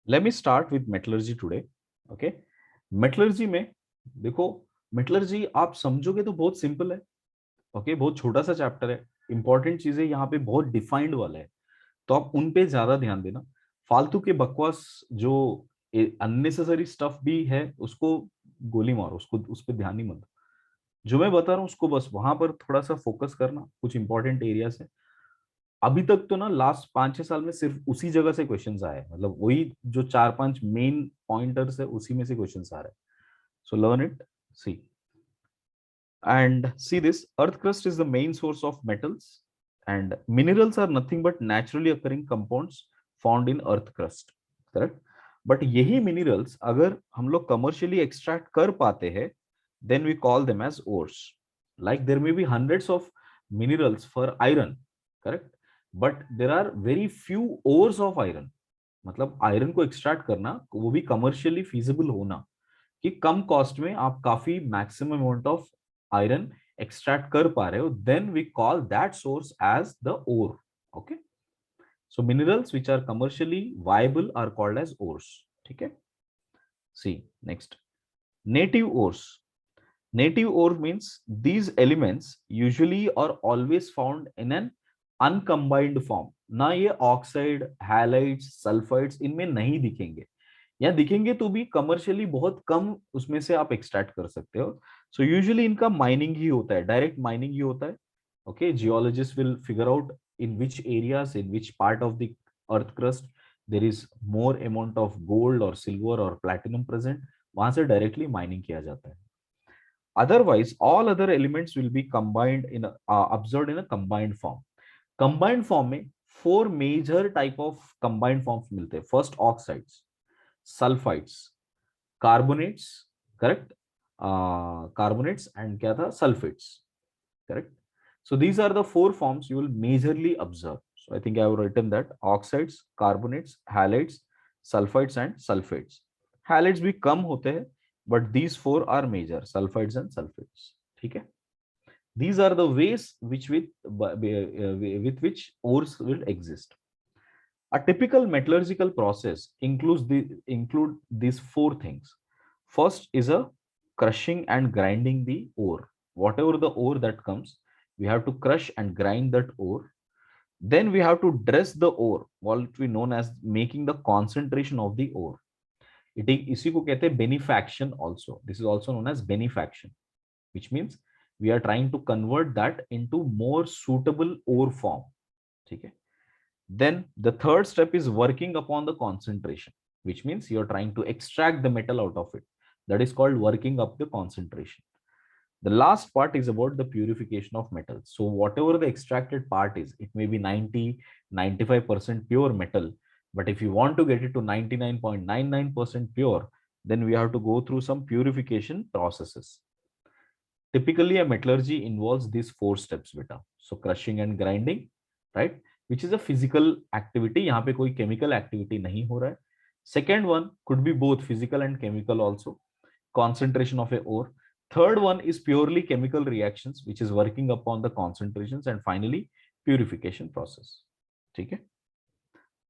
Let me start with metallurgy today. Okay, metallurgy में देखो, metallurgy आप समझोगे तो बहुत सिंपल है। ओके, बहुत छोटा सा चैप्टर है। इंपॉर्टेंट चीजें यहाँ पे बहुत डिफाइंड वाला है, तो आप उन पे ज्यादा ध्यान देना। फालतू के बकवास जो अननेसेसरी स्टफ भी है उसको गोली मारो, उसको उस पर ध्यान नहीं मत दो। जो मैं बता रहा हूँ उसको बस वहां पर थोड़ा सा फोकस करना, कुछ इंपॉर्टेंट एरियाज है। अभी तक तो ना लास्ट 5-6 साल में सिर्फ उसी जगह से क्वेश्चंस आए हैं, मतलब वही जो 4-5 मेन पॉइंटर्स है उसी में से क्वेश्चंस आ रहे हैं। So learn it, see and see this. Earth crust is the main source of metals, and minerals are nothing but naturally occurring compounds found in earth crust, correct? But यही minerals अगर हम लोग commercially extract कर पाते हैं, then we call them as ores. Like there may be hundreds of minerals for iron, correct? But there are very few ores of iron. मतलब iron को extract करना, वो भी कमर्शियली फीजिबल होना, कि कम कॉस्ट में आप काफी maximum amount of iron extract कर पा रहे हो, then we call that source as the ore. Okay, so minerals which are commercially viable are called as ores. ठीक है, see next, native ores. Native ore means these elements usually or always found in an uncombined form. ना ये oxide, halides, sulphides इनमें नहीं दिखेंगे, या दिखेंगे तो भी कमर्शियली बहुत कम उसमें से आप एक्सट्रैक्ट कर सकते हो। सो यूजुअली इनका माइनिंग ही होता है, डायरेक्ट माइनिंग ही होता है। Okay, geologist will figure out in which areas, in which part of the earth crust there is more amount of gold और सिल्वर और प्लैटिनम प्रेजेंट, वहां से डायरेक्टली माइनिंग किया जाता है। Otherwise, all other elements will be combined in observed in a combined form. Combined form में four major type of combined forms मिलते हैं. First, oxides, sulfides, carbonates, correct? Carbonates and क्या था? Sulfates, correct? So these are the four forms you will majorly observe. So I think I have written that oxides, carbonates, halides, sulfides and sulfates. Halides भी कम होते हैं, but these four are major, sulfides and sulfates. ठीक है? These are the ways with which ores will exist. A typical metallurgical process include these four things. First is a crushing and grinding the ore. Whatever the ore that comes, we have to crush and grind that ore. Then we have to dress the ore, what we known as making the concentration of the ore. इसी को कहते हैं benefaction also. This is also known as benefaction, which means we are trying to convert that into more suitable ore form. ठीक है? Then the third step is working upon the concentration, which means you're trying to extract the metal out of it. That is called working up the concentration. The last part is about the purification of metals. So whatever the extracted part is, it may be 90, 95% pure metal. But if you want to get it to 99.99% pure, then we have to go through some purification processes. Typically, a metallurgy involves these four steps, beta. So crushing and grinding, right? Which is a physical activity. यहाँ पे कोई chemical activity नहीं हो रहा है. Second one could be both physical and chemical also. Concentration of a ore. Third one is purely chemical reactions, which is working upon the concentrations, and finally purification process. ठीक है?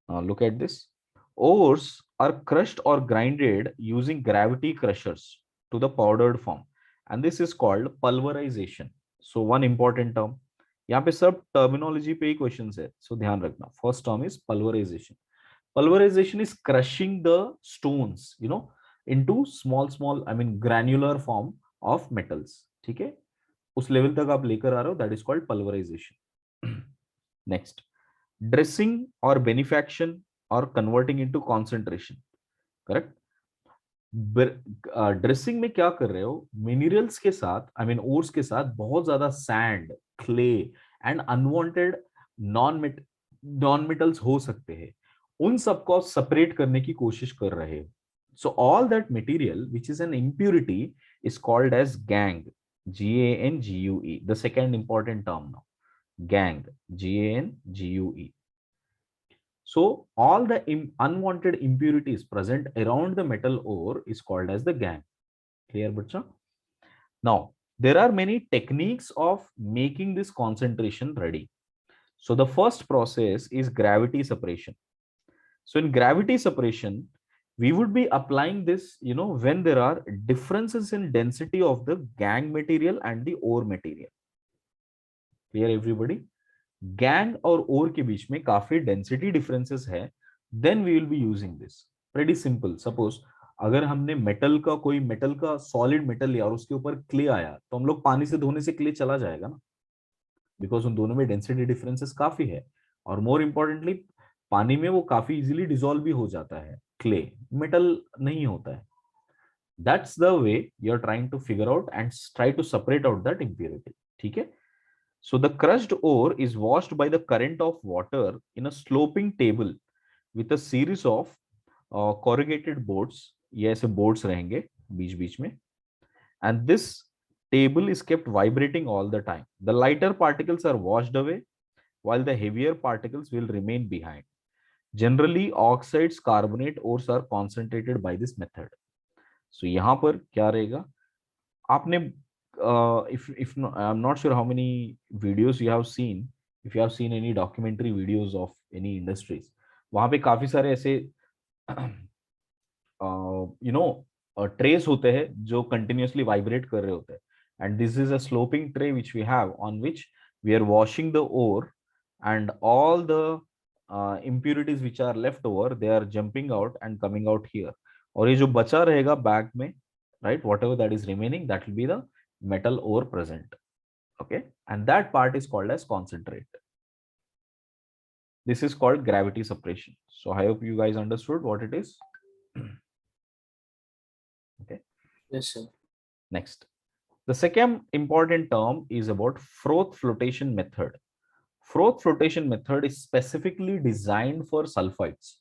Now look at this. Ores are crushed or grinded using gravity crushers to the powdered form, and this is called pulverization. So one important term. यहाँ पे सब terminology पे ही question है, सो ध्यान रखना. First term is pulverisation. Pulverization is crushing the stones, into small, I mean granular form of metals. ठीक है, उस लेवल तक आप लेकर आ रहे हो, that is called pulverisation. Next, dressing और बेनिफैक्शन और converting into concentration. Correct. Dressing में क्या कर रहे हो, मिनरल्स के साथ, आई मीन ओर्स के साथ बहुत ज्यादा sand, clay and unwanted non metals हो सकते हैं, उन सबको सेपरेट करने की कोशिश कर रहे हो. So all that material which is an impurity is called as gangue. GANGUE, the second important term now. Gang, GANGUE. So all the unwanted impurities present around the metal ore is called as the gangue. Clear, bacha? Now there are many techniques of making this concentration ready. So the first process is gravity separation. So in gravity separation, We would be applying this, when there are differences in density of the gang material and the ore material. Clear everybody? Gang और ore के बीच में काफी density differences है, then we will be using this. Pretty simple. Suppose अगर हमने कोई metal का सॉलिड मेटल लिया और उसके ऊपर क्ले आया, तो हम लोग पानी से धोने से क्ले चला जाएगा ना, बिकॉज उन दोनों में डेंसिटी डिफरेंसेस काफी है, और मोर इंपॉर्टेंटली पानी में वो काफी इजीली डिसॉल्व भी हो जाता है, क्ले मेटल नहीं होता है. That's the way you are trying to figure out and try to separate out that impurity. ठीक है. So the crushed ore is washed by the current of water in a sloping table with a series of corrugated boards. ये ऐसे boards रहेंगे बीच बीच में, and this table is kept vibrating all the time. The lighter particles are washed away while the heavier particles will remain behind. Generally oxides, carbonate ores are concentrated by this method. So यहाँ पर क्या रहेगा, आपने if no, I'm not sure how many videos you have seen, if you have seen any documentary videos of any industries, वहां पे काफी सारे ऐसे ट्रेस होते हैं जो कंटिन्यूअसली वाइब्रेट कर रहे होते हैं, and this is a sloping tray which we have on which we are washing the ore, and all the impurities which are left over, they are jumping out and coming out here. और ये जो बचा रहेगा bag में, right, whatever that is remaining, that will be the metal ore present. Okay, and that part is called as concentrate. This is called gravity separation. So I hope you guys understood what it is. Okay. Yes, sir. Next, the second important term is about froth flotation method. Froth flotation method is specifically designed for sulfides,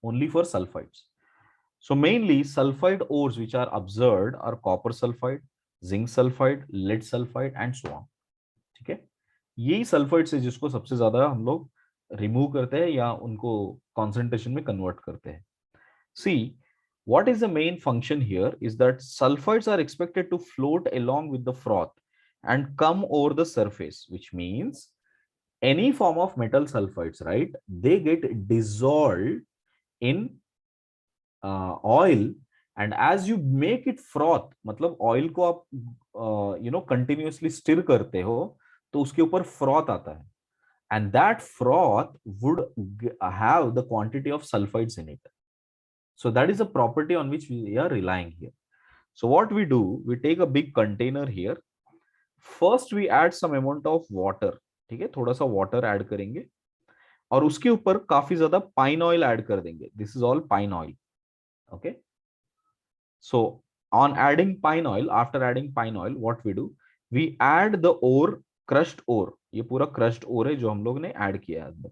only for sulfides. So mainly sulfide ores which are observed are copper sulfide, zinc sulphide, lead sulphide and so on. ठीक है. यही sulphide से जिसको सबसे ज्यादा हम लोग remove करते हैं या उनको कॉन्सेंट्रेशन में कन्वर्ट करते हैं. सी what is the main function here is that sulfides are expected to float along with the froth and come over the surface, which means any form of metal sulfides, right, they get dissolved in oil, and as you make it froth, मतलब oil को आप continuously stir करते हो तो उसके ऊपर froth आता है, and that froth would have the quantity of sulfides in it. So that is a property on which we are relying here. So what we do, we take a big container here. First we add some amount of water. ठीक है, थोड़ा सा water add करेंगे और उसके ऊपर काफी ज्यादा पाइन ऑयल ऐड कर देंगे. This is all pine oil. Okay. So on adding pine oil, after adding pine oil, what we do, we add the ore, crushed ore. ये पूरा crushed ore है जो हम लोग ने ऐड किया है अंदर.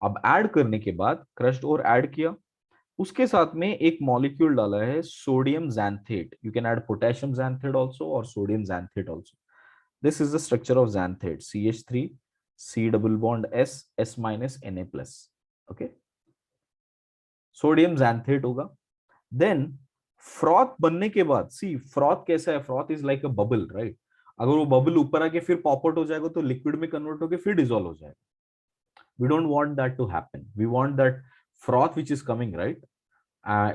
अब ऐड करने के बाद crushed ore ऐड किया, उसके साथ में एक मॉलिक्यूल डाला है sodium xanthate. You can add potassium xanthate also or sodium xanthate also. This is the structure of xanthate: CH3, C double bond S, S minus Na plus. Okay. Sodium xanthate होगा. Then froth बनने के बाद, सी froth कैसा है, froth is like a bubble, right. अगर वो bubble ऊपर आके फिर पॉप आउट हो जाएगा तो लिक्विड में कन्वर्ट होके फिर डिसॉल्व हो जाएगा. We don't want that to happen. We want that froth which is coming, right,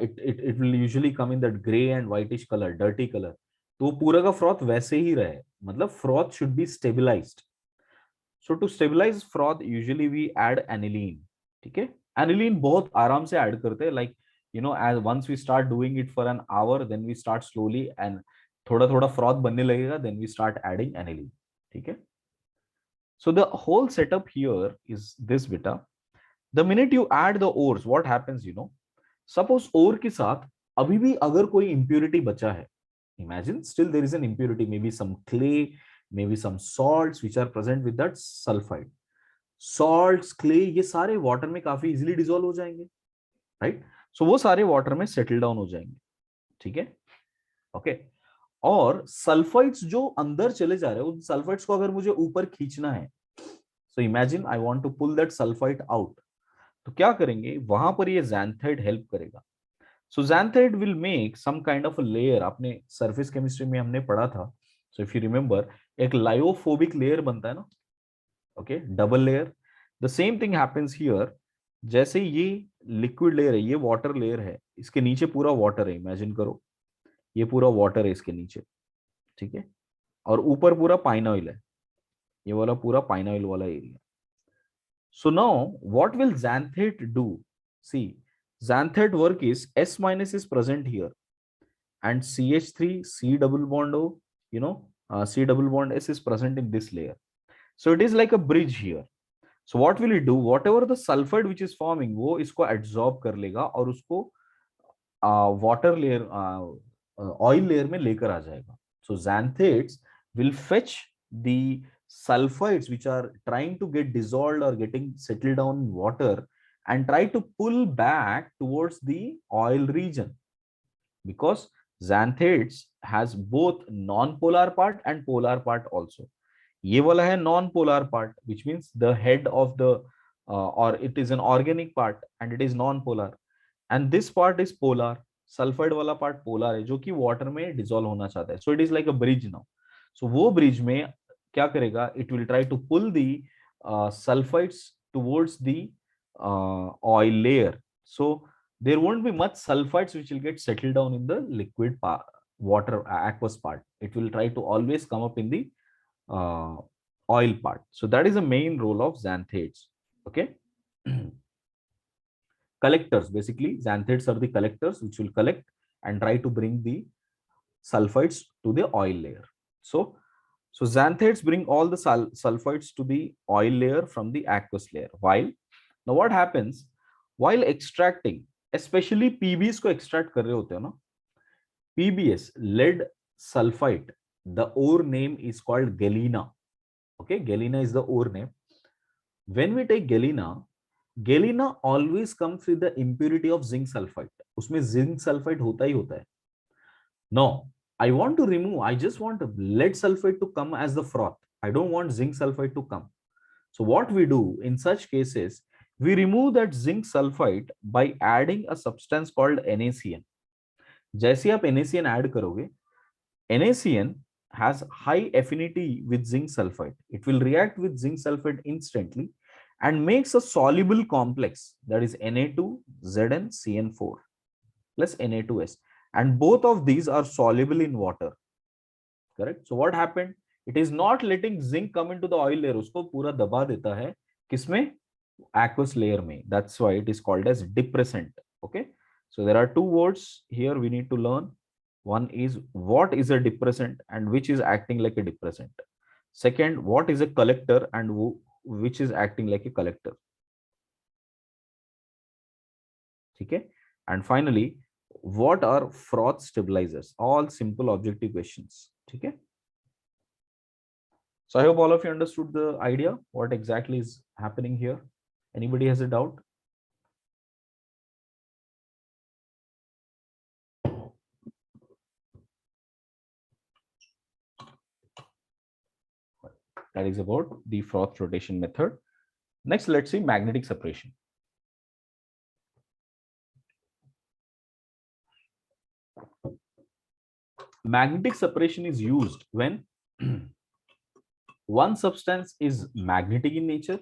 it will usually come in that gray and whitish color, dirty color. तो पूरा का फ्रॉथ वैसे ही रहे, मतलब froth should be stabilised. So to stabilise froth usually we add aniline. ठीक है, aniline बहुत आराम से ऐड करते हैं, like as once we start doing it for an hour, then we start slowly and थोड़ा थोड़ा froth बनने लगेगा, then we start adding aniline. ठीक है. So the whole setup here is this beta. The minute you add the ores, what happens, suppose ore के साथ अभी भी अगर कोई impurity बचा है, imagine still there is an impurity, maybe some clay, maybe some salts which are present with that sulfide. Salts, clay, ये सारे water में काफी easily dissolve हो जाएंगे, right? सो वो सारे वाटर में सेटल डाउन हो जाएंगे. ठीक है. ओके. और सल्फाइड्स जो अंदर चले जा रहे हैं, उन सल्फाइड्स को अगर मुझे ऊपर खींचना है, so imagine I want to pull that sulphide out, तो क्या करेंगे, वहां पर ये xanthide हेल्प करेगा. So xanthide will make some kind of a layer. आपने सरफेस केमिस्ट्री में हमने पढ़ा था, सो इफ यू रिमेंबर, एक लायोफोबिक लेयर बनता है ना. Okay, double layer. The same thing happens here. जैसे ये लिक्विड लेयर है, ये वाटर लेयर है, इसके नीचे पूरा वाटर है, इमेजिन करो ये पूरा वाटर है इसके नीचे, ठीक है, और ऊपर पूरा पाइन ऑयल है, ये वाला पूरा पाइन ऑयल वाला area. So now what will xanthate do? See, xanthate work is S minus is present here and CH3 C double bond O, C double bond S is present in this layer. So it is like a bridge here. So what will it do? Whatever the sulfide which is forming, वो इसको absorb कर लेगा और उसको water layer, oil layer में लेकर आ जाएगा. So xanthates will fetch the sulfides which are trying to get dissolved or getting settled down in water and try to pull back towards the oil region, because xanthates has both non-polar part and polar part also. ये वाला है non-polar part, which means the head of the or it is an organic part and it is non-polar, and this part is polar. Sulphide वाला part polar है जो कि water में dissolve होना चाहता है. So it is like a bridge now. So वो bridge में क्या करेगा, it will try to pull the sulphides towards the oil layer. So there won't be much sulfides which will get settled down in the liquid part, water aqueous part. It will try to always come up in the oil part. So that is the main role of xanthates. Okay. Collectors, basically xanthates are the collectors which will collect and try to bring the sulfides to the oil layer. So xanthates bring all the sulfides to the oil layer from the aqueous layer. While now what happens while extracting, especially PBs को extract कर रहे होते हो ना, PBS, lead sulfide, the ore name is called galena. Okay, galena is the ore name. When we take galena always comes with the impurity of zinc sulfide. उसमें zinc sulfide होता ही होता है. No, I want to remove, I just want lead sulfide to come as the froth. I don't want zinc sulfide to come. So what we do in such cases, we remove that zinc sulfide by adding a substance called NaCN. जैसे आप NaCN add करोगे, NaCN has high affinity with zinc sulfide. It will react with zinc sulfide instantly and makes a soluble complex, that is Na2ZnCN4 plus Na2S. And both of these are soluble in water. Correct? So what happened? It is not letting zinc come into the oil layer. उसको पूरा दबा देता है किसमें? Aqueous layer में. That's why it is called as depressant. Okay. So there are two words here we need to learn. One is what is a depressant and which is acting like a depressant. Second, what is a collector and which is acting like a collector. Okay. And finally, what are froth stabilizers? All simple objective questions. Okay. So I hope all of you understood the idea, what exactly is happening here. Anybody has a doubt? That is about the froth rotation method. Next, let's see magnetic separation. Magnetic separation is used when one substance is magnetic in nature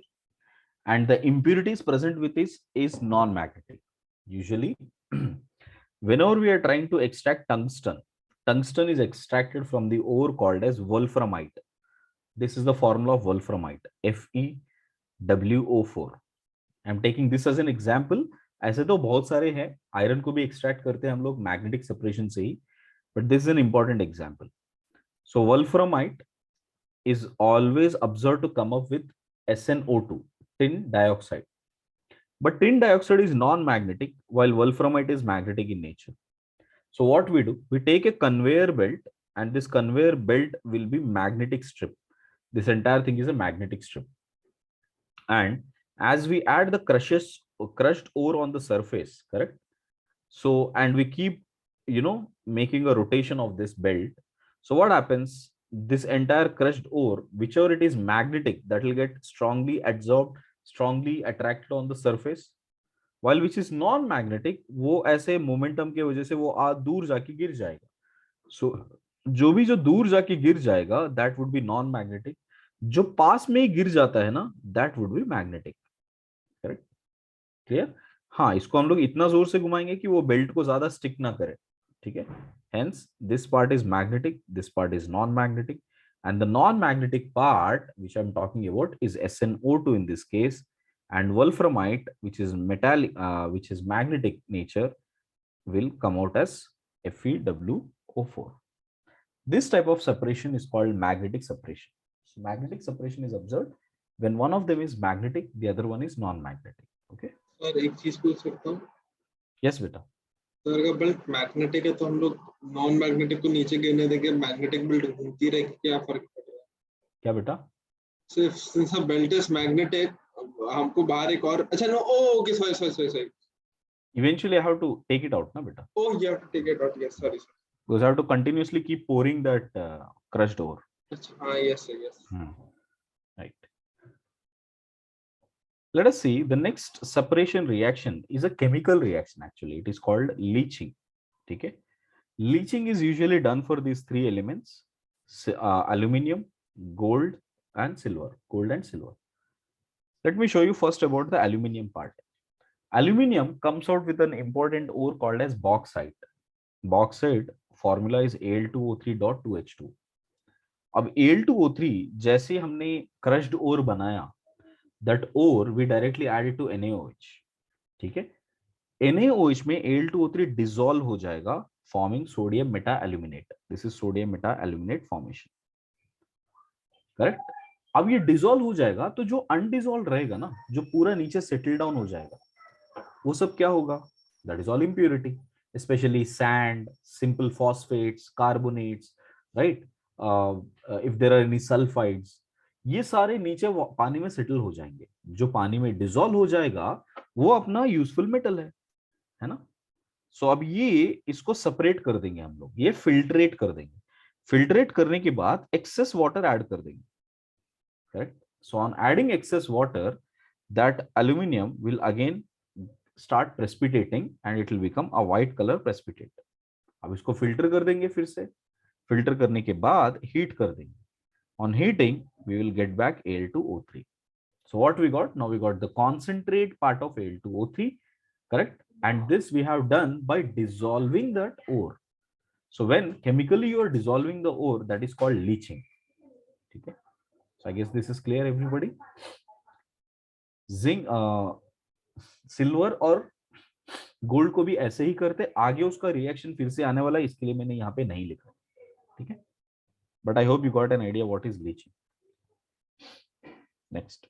and the impurities present with it is non-magnetic. Usually, whenever we are trying to extract tungsten, tungsten is extracted from the ore called as wolframite. This is the formula of wolframite, FeWO4. I'm taking this as an example. ऐसे तो बहुत सारे हैं, iron को भी extract करते हैं हम लोग मैग्नेटिक सेपरेशन से ही, but this is an important example. So wolframite is always observed to come up with SnO2, tin dioxide. But tin dioxide is non-magnetic while wolframite is magnetic in nature. So what we do, we take a conveyor belt and this conveyor belt will be magnetic strip. This entire thing is a magnetic strip. And as we add the crushed ore on the surface, correct? So, and we keep, making a rotation of this belt. So what happens? This entire crushed ore, whichever it is magnetic, that will get strongly absorbed, strongly attracted on the surface. While which is non-magnetic, वो ऐसे momentum के वजह से वो दूर जाके गिर जाएगा. So जो दूर जाके गिर जाएगा, that would be non-magnetic. जो पास में ही गिर जाता है ना, that would be magnetic. Correct? Clear? हाँ, इसको हम लोग इतना जोर से घुमाएंगे कि वो बेल्ट को ज्यादा स्टिक ना करे, ठीक है? Hence this part is magnetic, this part is non magnetic, and the non-magnetic part which I'm talking about is SnO2 in this case, and wolframite, which is metallic, which is magnetic nature, will come out as FeWO4. This type of separation is called magnetic separation. So magnetic separation is observed when one of them is magnetic, the other one is non-magnetic. Okay. Sir एक चीज पूछ सकता हूँ? Yes, beta. तो अगर belt magnetic है तो हम लोग नॉन मैग्नेटिक को नीचे गिरने देंगे, मैग्नेटिक बेल्ट घूमती रहेगी, क्या फर्क पड़ेगा? क्या बेटा? सिर्फ सिंस बेल्ट इज मैग्नेटिक, हमको बाहर एक और, अच्छा no, okay, sorry sorry sorry sorry, Eventually, I have to take it out, na beta? oh you have to take it out, yes, sorry sir. Because I have to continuously keep pouring that crushed ore. अच्छा हाँ, yes sir, yes. Right. Let us see the next separation reaction is a chemical reaction. Actually, it is called leaching. Okay. Leaching is usually done for these three elements: aluminium, gold, and silver. Gold and silver. Let me show you first about the aluminium part. Aluminium comes out with an important ore called as bauxite. Bauxite formula is Al2O3.2H2. अब Al2O3 जैसे हमने crushed ore बनाया, that ore we directly add it to NaOH. ठीक है? NaOH में Al2O3 dissolve हो जाएगा, forming sodium meta-aluminate. This is sodium meta-aluminate formation. Correct? अब ये डिसॉल्व हो जाएगा तो जो अनडिसॉल्व रहेगा ना, जो पूरा नीचे सेटल डाउन हो जाएगा, वो सब क्या होगा? That is all impurity, specially sand, simple phosphates, carbonates, right? If there are any sulphides, ये सारे नीचे पानी में सेटल हो जाएंगे. जो पानी में डिसॉल्व हो जाएगा वो अपना यूजफुल मेटल है ना? सो अब ये इसको सेपरेट कर देंगे हम लोग, ये फिल्ट्रेट कर देंगे. फिल्ट्रेट करने के बाद एक्सेस वाटर ऐड कर देंगे. Correct? So on adding excess water, that aluminium will again start precipitating and it will become a white color precipitate. अब इसको फिल्टर कर देंगे, फिर से फिल्टर करने के बाद हीट कर देंगे. On heating, we will get back Al2O3. So what we got? Now we got the concentrate part of Al2O3, correct? And this we have done by dissolving that ore. So when chemically you are dissolving the ore, that is called leaching. Okay? So I guess this is clear, everybody. Zinc, silver और gold को भी ऐसे ही करते. आगे उसका reaction फिर से आने वाला है, इसके लिए मैंने यहाँ पे नहीं लिखा. ठीक है? But I hope you got an idea what is leaching. Next,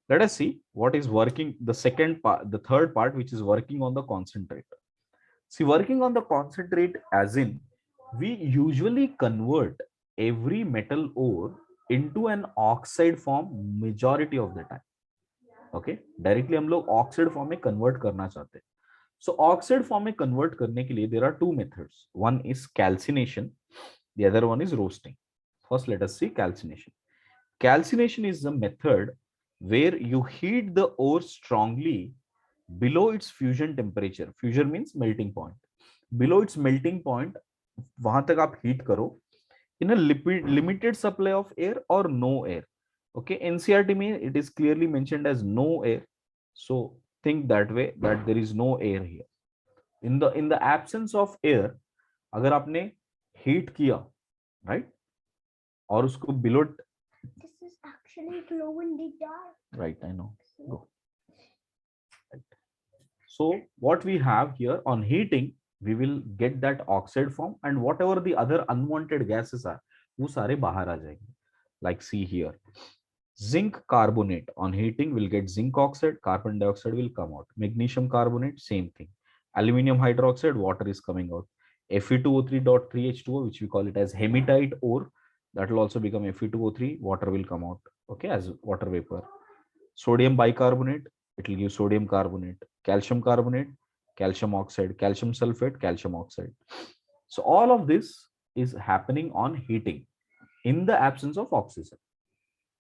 let us see what is working, the second part, the third part, which is working on the concentrate. See, working on the concentrate, as in we usually convert every metal ore into an oxide form majority of the time. Okay, directly हम लोग oxide form में convert करना चाहते हैं. सो oxide form में convert करने के लिए there are two methods. One is calcination, the other one is roasting. First let us see calcination. Calcination is the method where you heat the ore strongly below its fusion temperature. Fusion means melting point. Below its melting point, वहां तक आप heat करो in a limited supply of air or no air. Okay, NCERT में it is clearly mentioned as no air. So think that way, that there is no air here. In the absence of air, अगर आपने heat किया, right, और उसको below, actually glow in the dark. right, I know. Go. Right. So what we have here, on heating we will get that oxide form, and whatever the other unwanted gases are, वो सारे बाहर आ जाएंगे. Like see here, zinc carbonate on heating will get zinc oxide, carbon dioxide will come out. Magnesium carbonate, same thing. Aluminium hydroxide, water is coming out. Fe2O3.3H2O, which we call it as hematite ore, that will also become Fe2O3, water will come out, okay, as water vapor. Sodium bicarbonate, it will give sodium carbonate. Calcium carbonate, calcium oxide. Calcium sulfate, calcium oxide. So all of this is happening on heating in the absence of oxygen.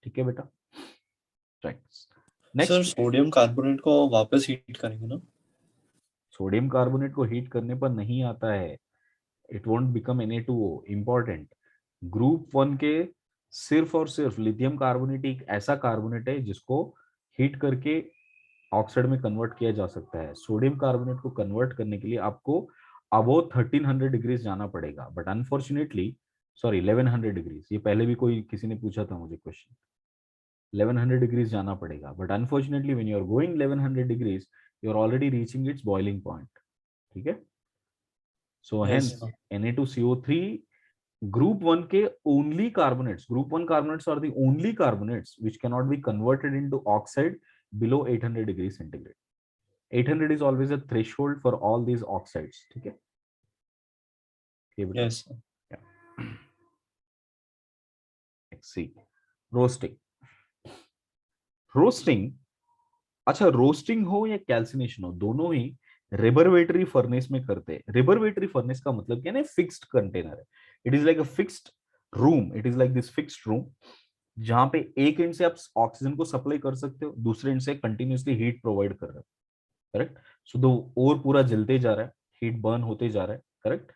ठीक है बेटा? Right. Next, sir sodium carbonate को वापस heat करेंगे ना? Sodium carbonate को heat करने पर नहीं आता है. It won't become Na2O. Important. Group 1 के सिर्फ और सिर्फ लिथियम कार्बोनेट एक ऐसा कार्बोनेट है जिसको हीट करके ऑक्साइड में कन्वर्ट किया जा सकता है। सोडियम कार्बोनेट को कन्वर्ट करने के लिए आपको अबोव 1300 डिग्रीज जाना पड़ेगा, बट अनफॉर्चुनेटली, सॉरी 1100 डिग्रीज, ये पहले भी कोई किसी ने पूछा था मुझे क्वेश्चन, 1100 डिग्रीज जाना पड़ेगा, but unfortunately when you are going 1100 degrees you are already reaching its boiling point, ठीक है। सो हेंस Na2CO3 group 1 के only carbonates, group 1 carbonates are the only carbonates which cannot be converted into oxide below 800 degrees centigrade. 800 is always a threshold for all these oxides, ठीक है। Yes, sir. Yeah. Let's see. Roasting. Roasting, अच्छा roasting हो या calcination हो, दोनों ही रेबरवेटरी furnace में करते हैं। रेबरवेटरी फर्नेस का मतलब क्या है, फिक्स्ड कंटेनर है। It is like a fixed room, it is like this fixed room, जहां पे एक एंड से आप ऑक्सीजन को सप्लाई कर सकते हो, दूसरे एंड से कंटिन्यूअसली हीट प्रोवाइड कर रहे हो, करेक्ट। सो दो और पूरा जलते जा रहा है, हीट बर्न होते जा रहा है, correct.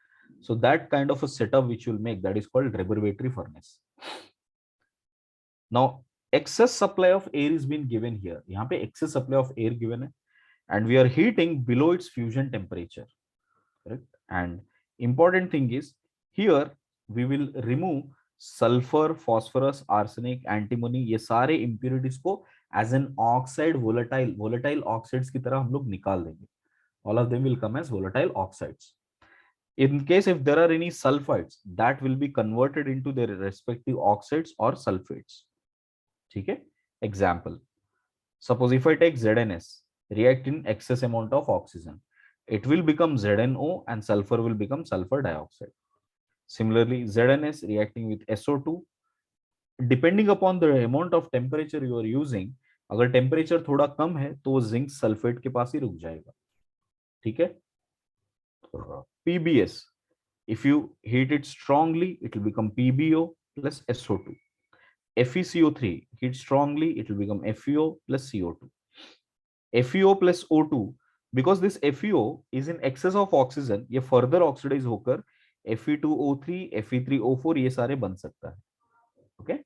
So that kind of a setup which will make, that is called reverberatory furnace. Now excess supply of air is being given here, यहाँ पे excess supply of air given है, and we are heating below its fusion temperature, correct. And important thing is here we will remove sulfur, phosphorus, arsenic, antimony, ये सारे impurities को as an oxide, volatile oxides की तरह हम लोग निकाल देंगे। all of them will come as volatile oxides. In case if there are any sulfides, that will be converted into their respective oxides or sulfates, ठीक है। Example, suppose if I take ZNS, react in excess amount of oxygen, it will become ZNO and sulfur will become sulfur dioxide. Similarly, ZNS reacting with SO2, depending upon the amount of temperature you are using, अगर temperature थोड़ा कम है तो वो zinc sulphate के पास ही रुक जाएगा, ठीक है। PBS, if you heat it strongly, it will become PBO plus SO2. FeCO3, heat strongly, it will become FeO plus CO2. FeO plus O2, because this FeO is in excess of oxygen, ये further oxidize होकर Fe2O3, Fe3O4 ये सारे बन सकता है, okay.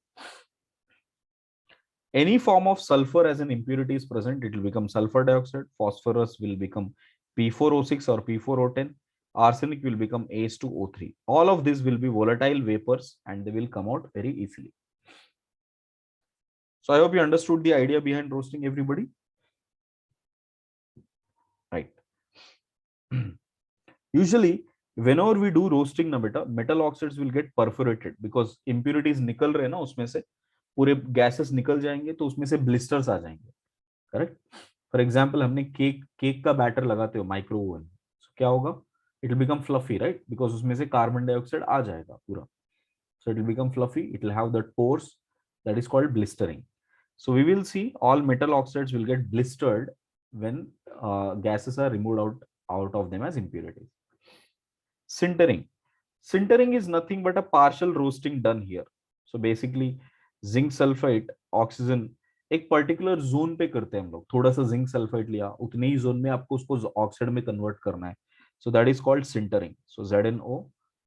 Any form of sulfur as an impurity is present, it will become sulfur dioxide. Phosphorus will become P4O6 or P4O10. Arsenic will become AS2O3. All of these will be volatile vapors and they will come out very easily. So I hope you understood the idea behind roasting, everybody. Right. Usually, whenever we do roasting na beta, metal oxides will get perforated because impurities निकल रहे ना, उसमें से पूरे gases निकल जाएंगे तो उसमें से blisters आ जाएंगे, correct? For example, हमने केक का बैटर लगाते हो माइक्रो ओवन, so क्या होगा? It will become fluffy, right? Because उसमें से कार्बन डाइऑक्साइड आ जाएगा पूरा, so it will become fluffy. It will have that pores, that is called blistering. So we will see all metal oxides will get blistered when gases are removed out of them as impurities. Sintering. Sintering is nothing but a partial roasting done here. So basically zinc sulphide oxygen एक particular zone पे करते हैं हम लोग, थोड़ा सा zinc sulphide लिया, उतने ही जोन में आपको उसको ऑक्साइड में कन्वर्ट करना है, so that is called sintering. So ZnO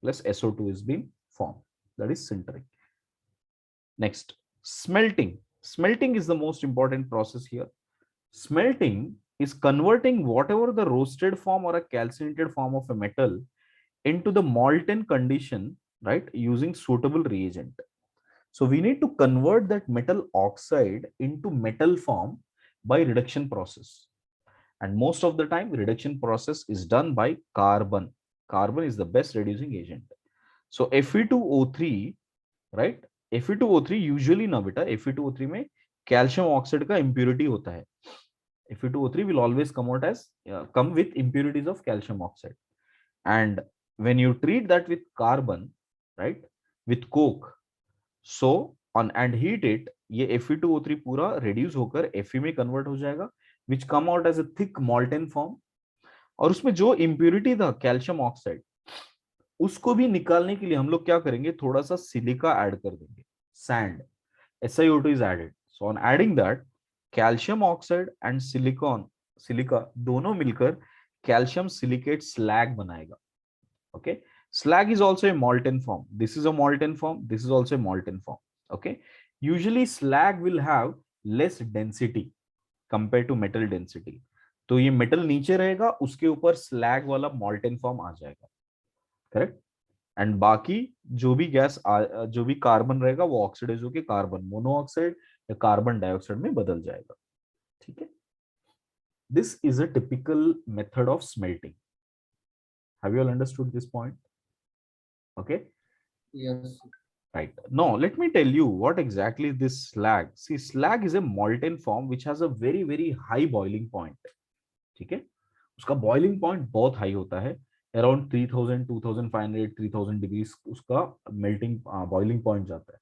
plus SO2 is being formed, that is sintering. Next, smelting. Smelting is the most important process here. Smelting is converting whatever the roasted form or a calcinated form of a metal into the molten condition, right, using suitable reagent. So we need to convert that metal oxide into metal form by reduction process. And most of the time, reduction process is done by carbon. Carbon is the best reducing agent. So Fe2O3, right? Fe2O3 usually ना बेटा, Fe2O3 में calcium oxide का impurity होता है. Fe2O3 will always come with impurities of calcium oxide. And when you treat that with carbon, right, with coke, so on and heat it, ये Fe2O3 पूरा reduce होकर Fe में convert हो जाएगा, which come out as a thick molten form. और उसमें जो impurity था calcium oxide, उसको भी निकालने के लिए हम लोग क्या करेंगे, थोड़ा सा सिलिका ऐड कर देंगे, sand, SiO2 is added. So on adding that, calcium oxide and silica दोनों मिलकर calcium silicate slag बनाएगा. Okay, slag is also a molten form. This is a molten form, this is also a molten form. Okay, usually slag will have less density. Compare to metal density. तो ये metal नीचे रहेगा, उसके ऊपर slag वाला molten form आ जाएगा, correct. And बाकी जो भी जो भी कार्बन रहेगा वो ऑक्सीडाइज होकर कार्बन मोनोऑक्साइड या कार्बन डाइऑक्साइड में बदल जाएगा, ठीक है। This is a typical method of smelting. Have you all understood this point? Okay, Yes. right. Now let me tell you what exactly is this slag. See, slag is a molten form which has a very high boiling point, ठीक है। उसका boiling point बहुत high होता है, around 3000 2500 3000 degree उसका melting boiling point जाता है।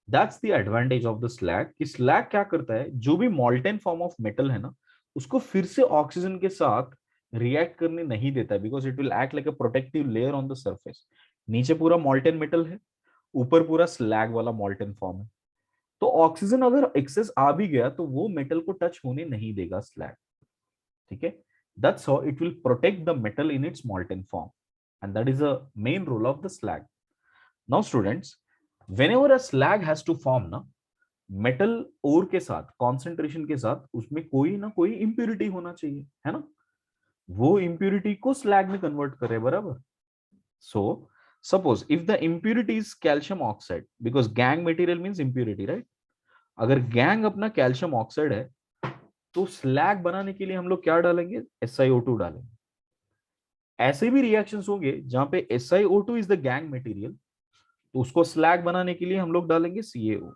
That's the advantage of the slag कि स्लैग क्या करता है, जो भी मॉल्टेन फॉर्म ऑफ मेटल है ना, उसको फिर से ऑक्सीजन के साथ रिएक्ट करने नहीं देता, because it will act like a protective layer on the surface. नीचे पूरा मॉल्टेन मेटल है, ऊपर पूरा स्लैग वाला मॉल्टेन फॉर्म है, तो ऑक्सीजन अगर एक्सेस आ भी गया तो वो मेटल को टच होने नहीं देगा स्लैग, ठीक है। That's how it will protect the metal in its molten form, and that is a main role of the slag. Now students, whenever a slag has to form ना, metal ओर के साथ concentration के साथ उसमें कोई ना कोई इंप्यूरिटी होना चाहिए, है ना। वो इंप्यूरिटी को स्लैग में कन्वर्ट करे, बराबर। So suppose if the impurity is calcium oxide, because gang material means impurity, right? अगर गैंग अपना कैल्शियम ऑक्साइड है तो स्लैग बनाने के लिए हम लोग क्या डालेंगे, SiO2 डालेंगे। ऐसे भी रिएक्शंस होंगे जहां पे SiO2 is the gang material, तो उसको स्लैग बनाने के लिए हम लोग डालेंगे CaO।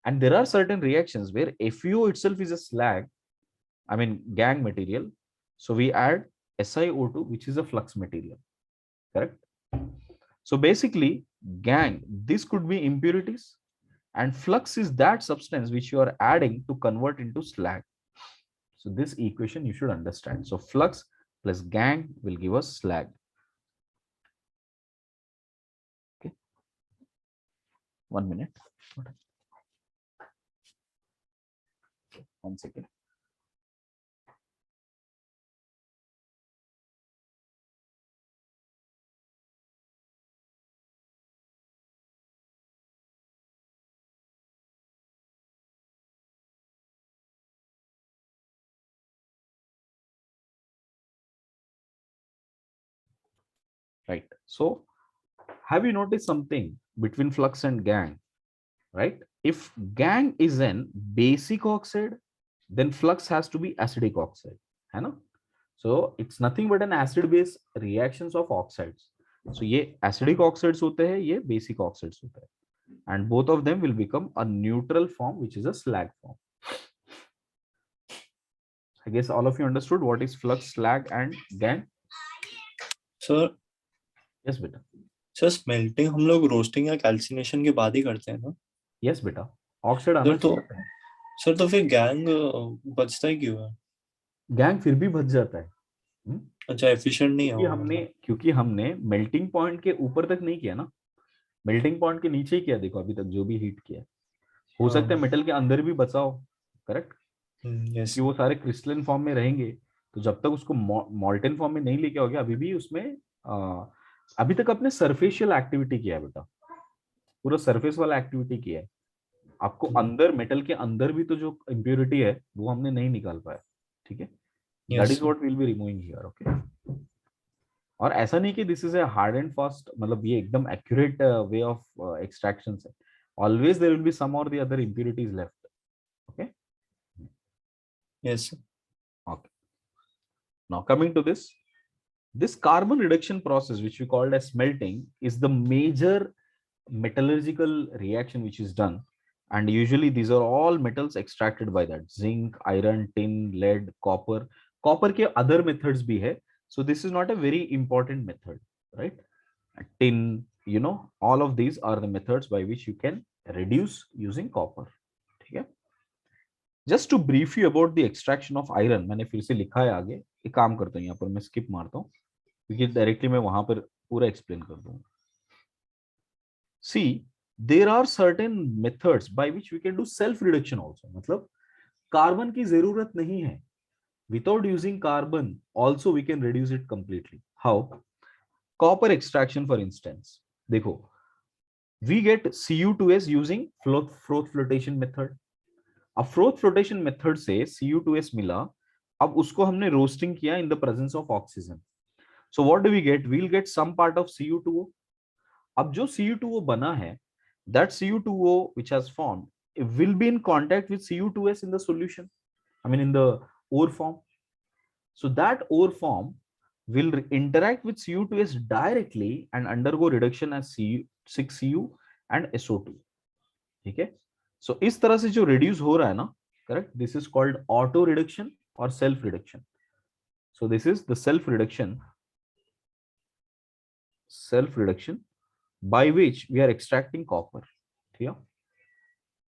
And there are certain reactions where FeO itself is a slag, I mean gang material, so we add SiO2 which is a flux material, correct? So basically gang, this could be impurities, and flux is that substance which you are adding to convert into slag. So this equation you should understand. So flux plus gang will give us slag. Okay. 1 minute. 1 second. Right. So have you noticed something between flux and gang? Right. If gang is an basic oxide, then flux has to be acidic oxide. है ना? So it's nothing but an acid-base reactions of oxides. So ये acidic oxides होते हैं, ये basic oxides होते हैं, and both of them will become a neutral form, which is a slag form. I guess all of you understood what is flux, slag, and gang. Sir Yes, beta. Sir smelting हम लोग roasting या calcination के बाद ही करते हैं ना? Yes, beta. Oxide आना sir तो चाहिए। सर तो फिर गैंग बचता ही क्यों है? गैंग फिर भी बच जाता है। अच्छा, एफिशिएंट नहीं है वो मतलब। क्योंकि हमने मेल्टिंग पॉइंट के ऊपर तक नहीं किया ना, मेल्टिंग पॉइंट के नीचे ही किया। देखो अभी तक जो भी हीट किया, हो सकता है मेटल के अंदर भी बचाओ, करेक्ट, यस कि वो सारे क्रिस्टलाइन फॉर्म में रहेंगे। तो जब तक उसको मॉल्टेन फॉर्म में नहीं लेके आओगे, अभी भी उसमें अभी तक अपने सरफेशियल एक्टिविटी किया है बेटा, पूरा सरफेस वाला एक्टिविटी किया है। आपको अंदर मेटल के अंदर भी तो जो इम्प्योरिटी है वो हमने नहीं निकाल पाया, ठीक है। That is what will be removing here, okay. और ऐसा नहीं कि this is a hard and fast, मतलब ये एकदम एक्यूरेट वे ऑफ एक्सट्रैक्शन है। Always there will be some or the other impurities left, okay. Yes Okay. Now coming to this carbon reduction process, which we called as smelting, is the major metallurgical reaction which is done, and usually these are all metals extracted by that: zinc, iron, tin, lead, copper. Copper के other methods भी है, so this is not a very important method, right? Tin, you know, all of these are the methods by which you can reduce using copper, ठीक है। Just to brief you about the extraction of iron, मैंने फिर से लिखा है आगे, एक काम करता हूँ यहाँ पर मैं स्किप मारता हूँ क्योंकि डायरेक्टली मैं वहां पर पूरा एक्सप्लेन कर दूंगा। See there are certain methods by which we can do self reduction also, मतलब कार्बन की जरूरत नहीं है, without using carbon also we can reduce it completely. How? Copper extraction for instance, देखो we get Cu2s using froth flotation method. अब froth flotation method से Cu2s मिला, अब उसको हमने रोस्टिंग किया in the presence of oxygen. So what do we get? We will get some part of Cu2o. अब जो Cu2o बना है, that Cu2o which has formed, it will be in contact with Cu2s in the solution, I mean in the ore form. So that ore form will interact with Cu2s directly and undergo reduction as Cu6Cu and SO2. ठीक है. So इस तरह से जो reduce हो रहा है ना, correct, this is called auto reduction or self reduction. So this is the self reduction by which we are extracting copper. ठीक है.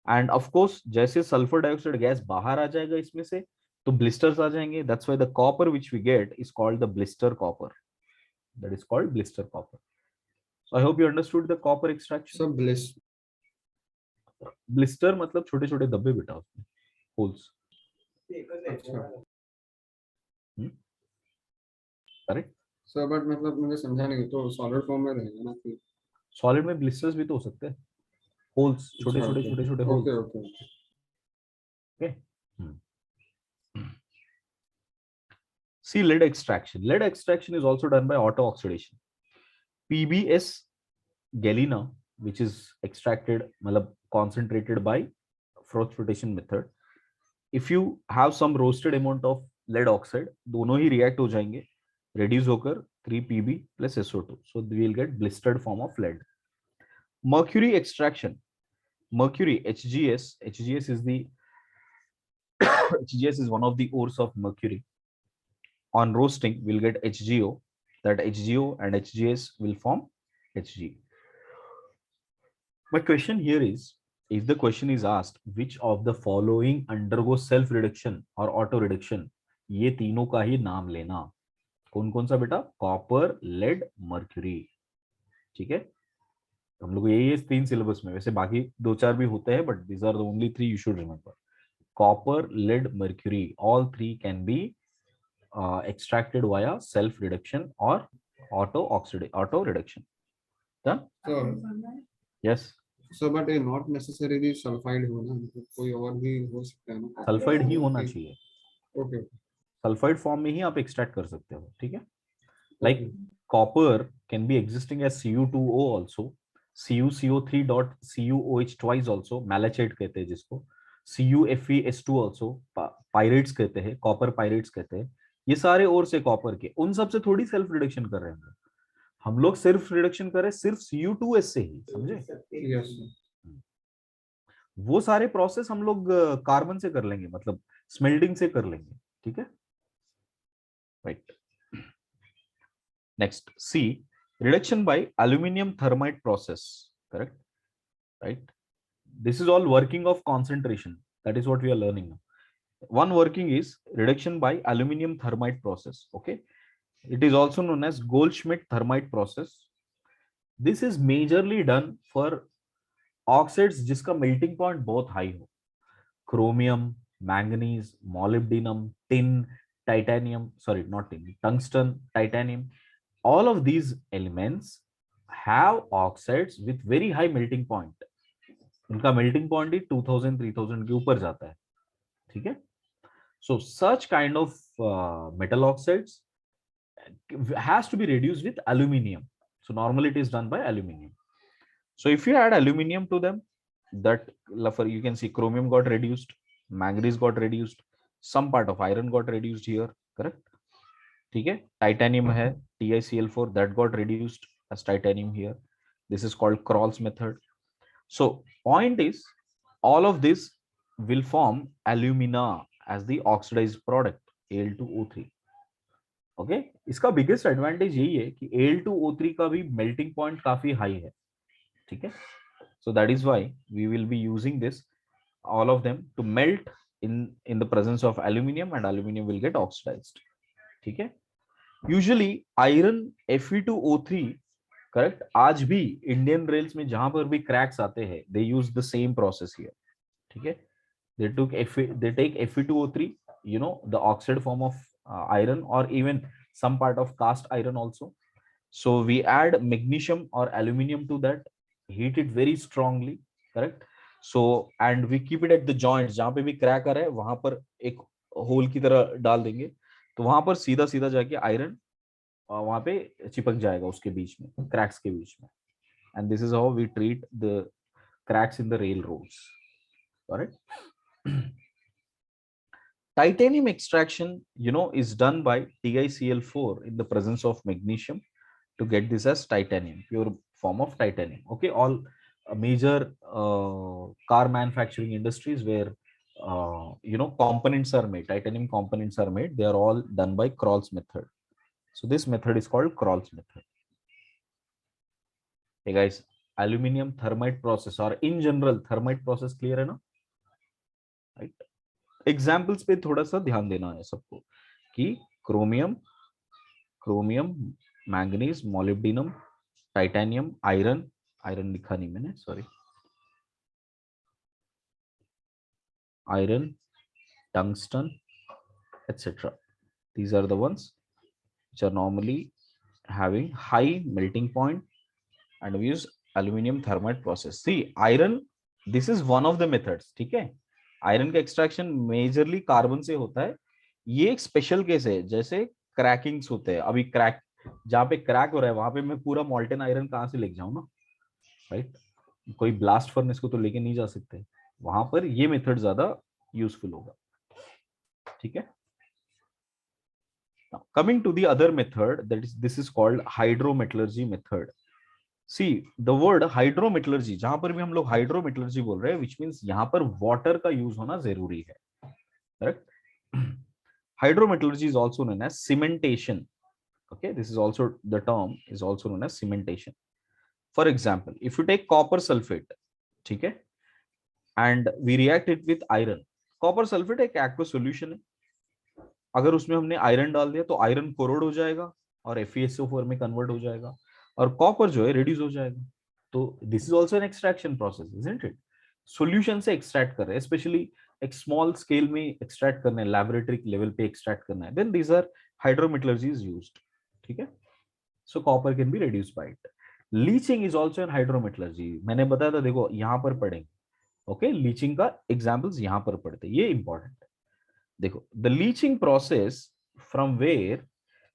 And of course जैसे सल्फर डाइऑक्साइड गैस बाहर आ जाएगा इसमें से, तो ब्लिस्टर्स आ जाएंगे. That's why the copper which we get is called the blister copper. That is called blister copper. So I hope you understood the copper extraction. सब Blister मतलब छोटे छोटे धब्बे बेटा उसमें, holes. करेक्ट. सर बट मतलब मुझे समझा नहीं, तो सॉलिड फॉर्म में रहेगा ना फिर? सॉलिड में ब्लिस्टर्स भी तो हो सकते हैं, होल्स, छोटे छोटे छोटे छोटे holes. Okay okay. See lead extraction. Lead extraction is also done by auto oxidation. PbS galena, which is extracted, मतलब concentrated by froth flotation method. If you have some roasted amount of lead oxide, दोनों ही react हो जाएंगे, reduce होकर 3Pb plus SO2. So we will get blistered form of lead. Mercury extraction. Mercury, HGS. HGS is the HGS is one of the ores of mercury. On roasting, we'll get HGO. That HGO and HGS will form Hg. My question here is, if the question is asked, which of the following undergo self reduction or auto reduction, ये तीनों का ही नाम लेना. कौन कौन सा बेटा? Copper, lead, mercury. ठीक है. हम लोग ये तीन सिलेबस में, वैसे बाकी दो चार भी होते हैं, but these are the only three you should remember. Copper, lead, mercury, all three can be extracted via self reduction or auto reduction. Done? Yes. So but ये नॉट नेसेसरीली सल्फाइड होना, कोई और भी हो सकता है ना? सल्फाइड ही होना चाहिए. ओके. सल्फाइड फॉर्म में ही आप एक्सट्रैक्ट कर सकते हो. ठीक है. Like copper can be existing as Cu2o also, CuCO3 dot CuOH twice also, malachite कहते हैं जिसको, CuFeS2 also, पायरेट्स कहते हैं, कॉपर पायरेट्स कहते हैं. ये सारे और से कॉपर के, उन सब से थोड़ी सेल्फ रिडक्शन कर रहे हैं हम लोग. सिर्फ रिडक्शन कर रहे हैं सिर्फ Cu2s से ही, समझे? यस. वो सारे प्रोसेस हम लोग कार्बन से कर लेंगे, मतलब स्मेल्टिंग से कर लेंगे. ठीक है. Right. Next, see reduction by aluminum thermite process. Correct? Right? This is all working of concentration. That is what we are learning now. One working is reduction by aluminum thermite process. Okay. It is also known as Goldschmidt thermite process. This is majorly done for oxides जिसका melting point बहुत high हो. Chromium, manganese, molybdenum, tin, titanium, sorry, not tin, tungsten, titanium. All of these elements have oxides with very high melting point. इनका melting point ही 2000 3000 के ऊपर जाता है. ठीक है. So such kind of metal oxides has to be reduced with aluminium. So normally it is done by aluminium. So if you add aluminium to them, that you can see chromium got reduced, manganese got reduced, some part of iron got reduced here. Correct? ठीक है. Titanium है, TiCl4, that got reduced as titanium here. This is called Kroll's method. So point is, all of this will form alumina as the oxidized product, Al2O3. Okay. इसका biggest advantage यही है कि Al2O3 का भी melting point काफी high है. ठीक है. So that is why we will be using this, all of them, to melt in the presence of aluminium, and aluminium will get oxidized. ठीक है. यूजुअली आयरन Fe2O3, करेक्ट, आज भी Indian rails में जहां पर भी क्रैक्स आते हैं, they use the same process here. ठीक है. they take Fe2O3, you know, the oxide form of iron, or even some part of cast iron also. So we add magnesium or aluminium to that, heat it very strongly, correct, so and we keep it at the joints, जहां पे भी crack आ रहा है वहां पर एक whole की तरह डाल देंगे, तो वहां पर सीधा सीधा जाके आयरन वहां पे चिपक जाएगा उसके बीच में, क्रैक्स के बीच में. And this is how we treat the cracks in the railroads. Correct. Titanium extraction, is done by TiCl4 in the presence of magnesium to get this as titanium, pure form of titanium. Okay, all major car manufacturing industries where components are made, titanium components are made, they are all done by Kroll's method. So this method is called Kroll's method. Hey guys, aluminum thermite process or in general thermite process clear है ना? Right? Examples पे थोड़ा सा ध्यान देना है सबको कि chromium, manganese, molybdenum, titanium, iron लिखा नहीं मैंने, sorry, iron, tungsten, etc. These are the ones which are normally having high melting point and we use aluminum thermite process. See, iron, this is one of the methods. ठीक है, iron का extraction majorly carbon से होता है. ये एक special case है, जैसे क्रैकिंग्स होते हैं. अभी क्रैक, जहां पे क्रैक हो रहा है वहां पे मैं पूरा मॉल्टन आयरन कहां से लेके जाऊं ना, राइट? कोई ब्लास्ट फर्नेस को तो लेके नहीं जा सकते, वहां पर ये मेथड ज्यादा यूजफुल होगा. ठीक है. Coming to the other method, that is this is called hydrometallurgy method. See the word hydrometallurgy, जहां पर भी हम लोग हाइड्रोमेटलर्जी बोल रहे हैं, विच मींस यहां पर वाटर का यूज होना जरूरी है. Correct. Hydrometallurgy is also known as cementation. Okay, this is also, the term is also known as cementation. For example, if you take copper sulfate, ठीक है, and we react it with iron. Copper sulfate एक aqueous solution है. अगर उसमें हमने iron डाल दिया तो आयरन कोरोड हो जाएगा और FeSO4 में कन्वर्ट हो जाएगा और कॉपर जो है रिड्यूस हो जाएगा. तो this is also an extraction process, isn't it? Solution से एक्सट्रैक्ट कर रहे हैं, स्पेशली एक स्मॉल स्केल में एक्सट्रैक्ट करना है, लैबोरेटरी लेवल पे एक्सट्रैक्ट करना है, then these are hydrometallurgy is used. ठीक है. So copper can be reduced by it. Leaching is also an hydrometallurgy. मैंने बताया था, देखो यहां पर पढ़ेंगे. ओके, लीचिंग का एग्जांपल्स यहां पर पढ़ते हैं, ये इंपॉर्टेंट है. देखो, the leaching process from where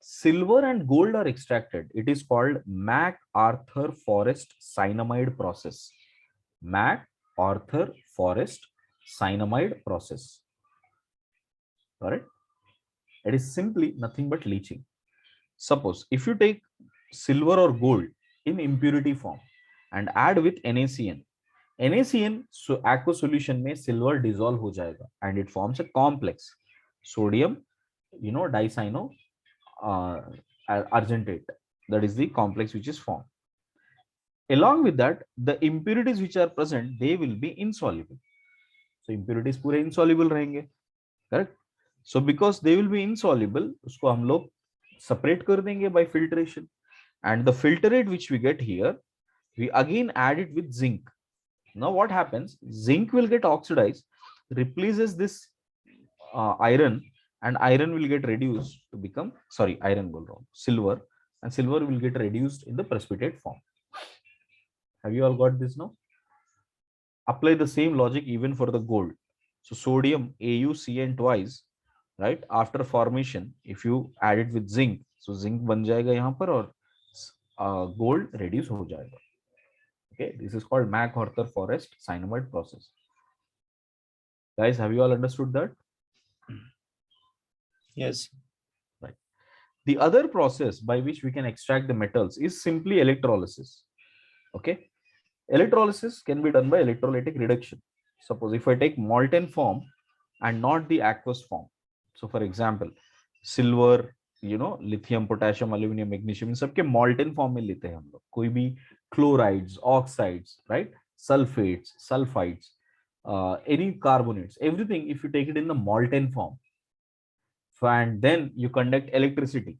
silver and gold are extracted, it is called MacArthur Forrest cyanamide process. MacArthur Forrest cyanamide process. Correct? It is simply nothing but leaching. Suppose if you take silver or gold in impurity form and add with NaCN, so aqueous solution में silver dissolve हो जाएगा and it forms a complex sodium, dicyano argentate. That is the complex which is formed. Along with that, the impurities which are present, they will be insoluble. So impurities पूरे insoluble रहेंगे. Correct? So because they will be insoluble, उसको हम लोग separate कर देंगे by filtration, and the filtrate which we get here, we again add it with zinc. Now what happens? Zinc will get oxidized, replaces this iron, and iron will get reduced to become, sorry, iron will wrong, silver, and silver will get reduced in the precipitate form. Have you all got this now? Apply the same logic even for the gold. So sodium AuCN twice, right? After formation, if you add it with zinc, so zinc बन जाएगा यहाँ पर और gold reduce हो जाएगा. Okay, this is called McArthur Forest Sainamide process. Guys, have you all understood that? Yes. Right. The other process by which we can extract the metals is simply electrolysis. Okay, electrolysis can be done by electrolytic reduction. Suppose if I take molten form and not the aqueous form. So for example, silver, lithium, potassium, aluminum, magnesium, इन सबके molten form में लेते हैं हम लोग. कोई भी chlorides, oxides, right? Sulfates, sulfides, any carbonates, everything if you take it in the molten form, and then you conduct electricity,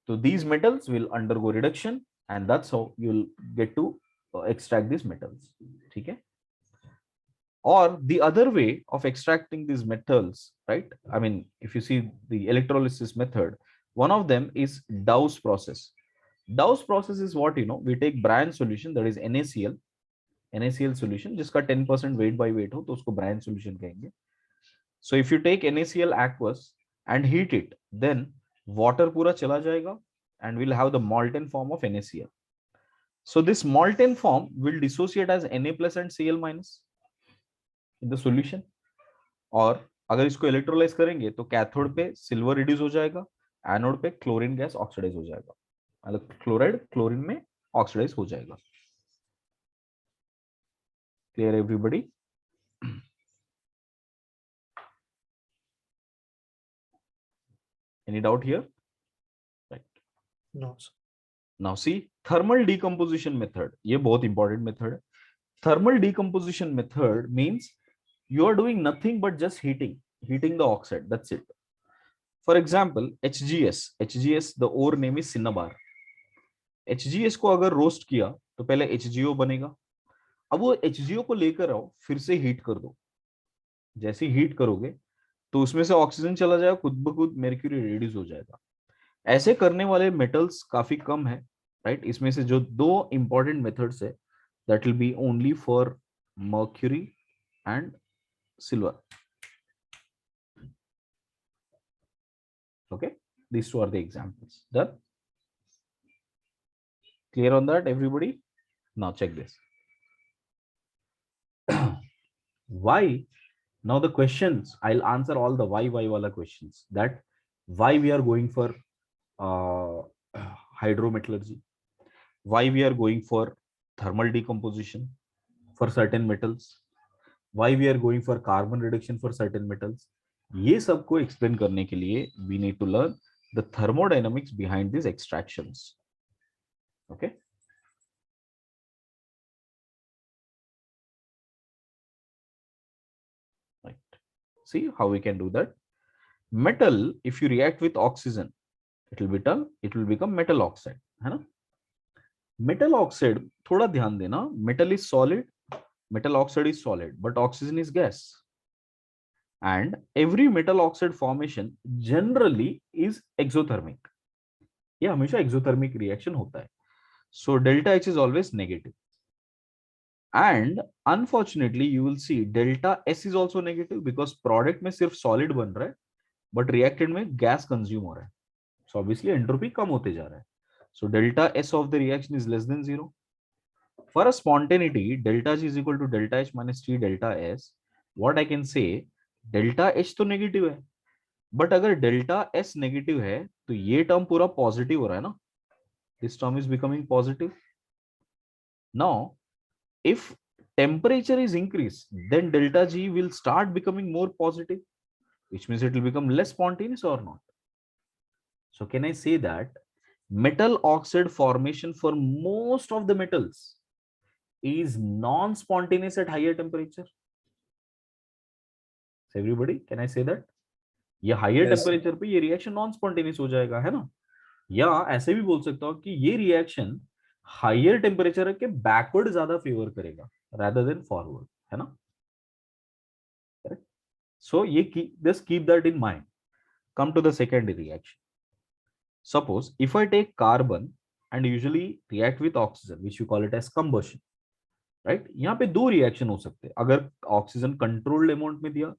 so these metals will undergo reduction, and that's how you'll get to extract these metals. Okay? Or the other way of extracting these metals, right? I mean, if you see the electrolysis method, one of them is Dow's process. Dow's process is what, we take brine solution, that is NaCl. NaCl solution जिसका 10% weight by weight हो तो उसको brine solution कहेंगे. So if you take NaCl aqueous and heat it, then water पूरा चला जाएगा and we'll have the molten form of NaCl. So this molten form will dissociate as Na plus and Cl minus in the solution. और अगर इसको electrolysed करेंगे तो cathode पे silver reduce हो जाएगा, एनोड पे क्लोरीन गैस ऑक्सीडाइज हो जाएगा, मतलब क्लोराइड क्लोरीन में ऑक्सीडाइज हो जाएगा. Clear everybody? Any doubt here? Right. No, sir. Now see thermal decomposition method. ये बहुत important method है. Thermal decomposition method means you are doing nothing but just heating the oxide. That's it. For example, HGS, the ore name is cinnabar. HGS को अगर roast किया तो पहले HGO बनेगा. अब वो HGO को लेकर आओ, फिर से हीट कर दो. जैसे हीट करोगे तो उसमें से ऑक्सीजन चला जाएगा, खुद ब खुद mercury रिड्यूस हो जाएगा. ऐसे करने वाले मेटल्स काफी कम है, राइट? इसमें से जो दो इंपॉर्टेंट मेथड्स है, that will be only for mercury and silver. Okay, these two are the examples. Done? Clear on that, everybody? Now check this. Why? Now the questions, I'll answer all the why wala questions. That why we are going for hydrometallurgy, why we are going for thermal decomposition for certain metals, why we are going for carbon reduction for certain metals. ये सबको explain करने के लिए we need to learn the thermodynamics behind these extractions. Okay. Right. See how we can do that. Metal, if you react with oxygen, it will become metal oxide, है ना? Metal oxide, थोड़ा ध्यान देना, metal is solid, metal oxide is solid, but oxygen is gas. And every metal oxide formation generally is exothermic. ये हमेशा exothermic reaction होता है. So delta H is always negative. And unfortunately, you will see delta S is also negative because product में सिर्फ solid बन रहा है, but reactant में gas consume हो रहा है. So obviously entropy कम होते जा रहा है. So delta S of the reaction is less than 0. For a spontaneity, delta G is equal to delta H minus T delta S. What I can say, delta H तो negative है, but अगर delta S negative है तो ये term पूरा positive हो रहा है ना. This term is becoming positive. Now if temperature is increase, then delta G will start becoming more positive, which means it will become less spontaneous or not. So can I say that metal oxide formation for most of the metals is non-spontaneous at higher temperature? So everybody, can I say that? ये higher temperature पे ये reaction non spontaneous हो जाएगा, है ना? या ऐसे भी बोल सकता हूं कि ये रिएक्शन हायर टेम्परेचर के बैकवर्ड ज्यादा फेवर करेगा rather than फॉरवर्ड, है ना? करेक्ट. सो ये just keep that in mind. Come to the second reaction. Suppose if I take carbon and usually react with oxygen, which you call it as combustion, right? यहाँ पे दो reaction हो सकते हैं. अगर ऑक्सीजन कंट्रोल्ड अमाउंट में दिया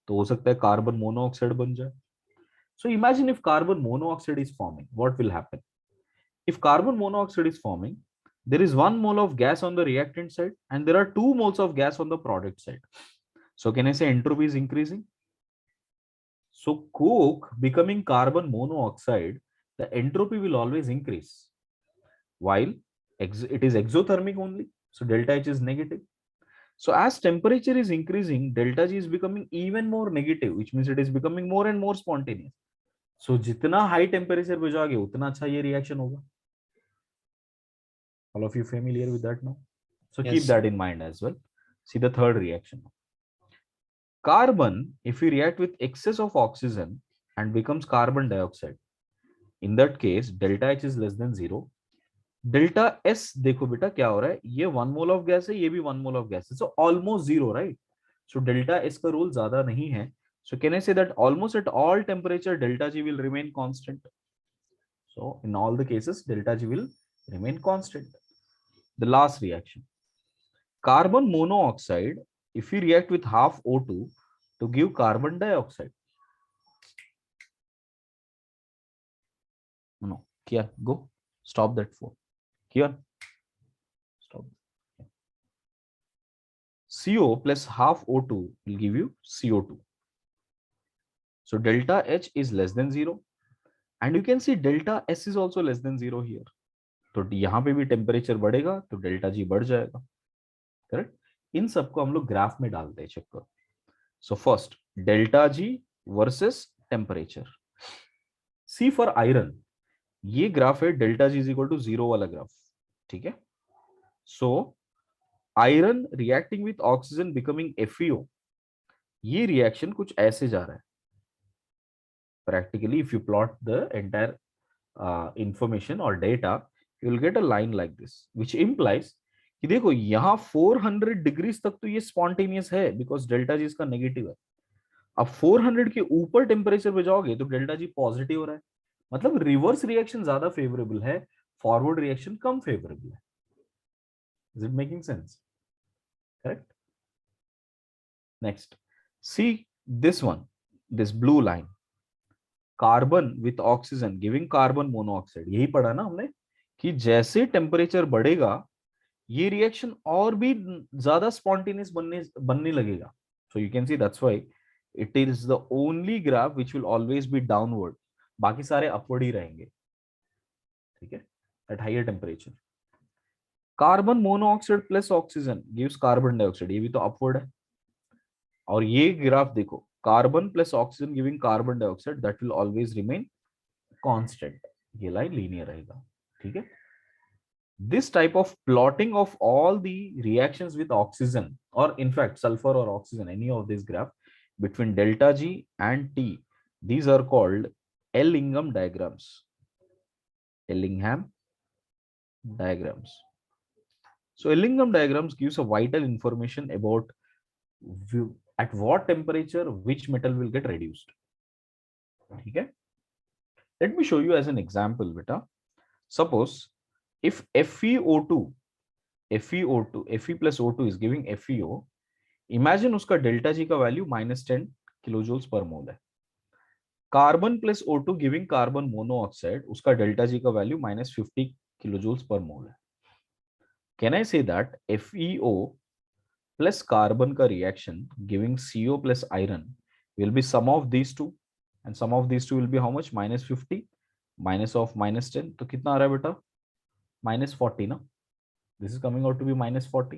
तो हो सकता है कार्बन मोनोऑक्साइड बन जाए. So imagine if carbon monoxide is forming, what will happen? If carbon monoxide is forming, there is 1 mole of gas on the reactant side and there are 2 moles of gas on the product side. So can I say entropy is increasing? So coke becoming carbon monoxide, the entropy will always increase, while it is exothermic only. So delta H is negative. So as temperature is increasing, delta G is becoming even more negative, which means it is becoming more and more spontaneous. So जितना high temperature पे जाओगे उतना अच्छा ये reaction होगा. All of you familiar with that now? So yes. Keep that in mind as well. See the third reaction. Carbon, if we react with excess of oxygen and becomes carbon dioxide, in that case delta H is less than 0. Delta S देखो बेटा क्या हो रहा है, ये 1 mole of gas है, ये भी 1 mole of gas है. So almost 0, right? So delta S का रोल ज्यादा नहीं है. So can I say that almost at all temperature delta G will remain constant? So in all the cases delta G will remain constant. The last reaction. carbon monoxide, if we react with half O2 to give carbon dioxide. No, here, go, stop that phone. Here, stop. CO plus half O2 will give you CO2. So delta H is less than 0, and you can see delta S is also less than 0 here. तो यहाँ पे भी temperature बढ़ेगा तो delta G बढ़ जाएगा, correct. इन सबको हम लोग ग्राफ में डालते हैं, चेक करो। So first delta G versus temperature. See for iron, ये ग्राफ है delta G is equal to 0 वाला ग्राफ, ठीक है। So iron reacting with oxygen becoming FeO, ये रिएक्शन कुछ ऐसे जा रहा है। Practically if you plot the entire information और data, you will get a line like this, which implies कि देखो यहाँ 400 डिग्रीज तक तो ये स्पॉन्टेनियस है बिकॉज डेल्टा जी इसका नेगेटिव है। अब 400 के ऊपर टेम्परेचर पे जाओगे तो डेल्टा जी पॉजिटिव हो रहा है, मतलब रिवर्स रिएक्शन ज्यादा फेवरेबल है, फॉरवर्ड रिएक्शन कम फेवरेबल है। Is it making sense? Correct. Next, see this one, this blue line, carbon with oxygen giving carbon monoxide. यही पढ़ा ना हमने कि जैसे टेम्परेचर बढ़ेगा ये रिएक्शन और भी ज्यादा स्पॉन्टेनियस बनने लगेगा। So you can see that's why it is the only graph which will always be downward, बाकी सारे अपवर्ड ही रहेंगे, ठीक है, at higher temperature. Carbon monoxide plus oxygen gives carbon dioxide, ये भी तो अपवर्ड है। और ये ग्राफ देखो, carbon plus oxygen giving carbon dioxide, that will always remain constant, ये लाइन लीनियर रहेगा, ठीक है। This type of plotting of all the reactions with oxygen, or in fact sulfur or oxygen, any of this graph between delta G and T, these are called Ellingham diagrams. Ellingham diagrams. So Ellingham diagrams gives a vital information about at what temperature which metal will get reduced. Okay. Let me show you as an example, beta. Suppose if FeO2, Fe plus O2 is giving FeO, imagine उसका delta G का value -10 किलोजूल्स पर मोल है। Carbon plus O2 giving carbon monoxide, उसका delta G का value -50 किलोजूल्स पर मोल है। Can I say that FeO plus carbon का reaction giving CO plus iron will be some of these two, and some of these two will be how much? -50 minus of -10, तो कितना आ रहा है बेटा? -40 ना? This is coming out to be -40,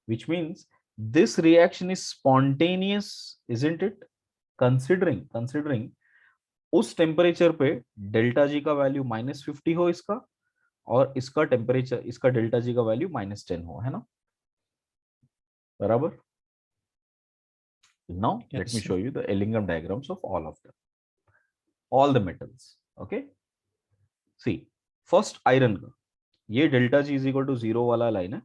which means this reaction is spontaneous, isn't it? Considering उस temperature पे delta G का value -50 हो इसका, और इसका टेम्परेचर, इसका डेल्टा जी का वैल्यू -10 हो, है ना? बराबर? Now Yes, let me sir. show you the Ellingham diagrams of all of them, all the metals. Okay, see first iron का, ये delta G is equal to 0 वाला लाइन है।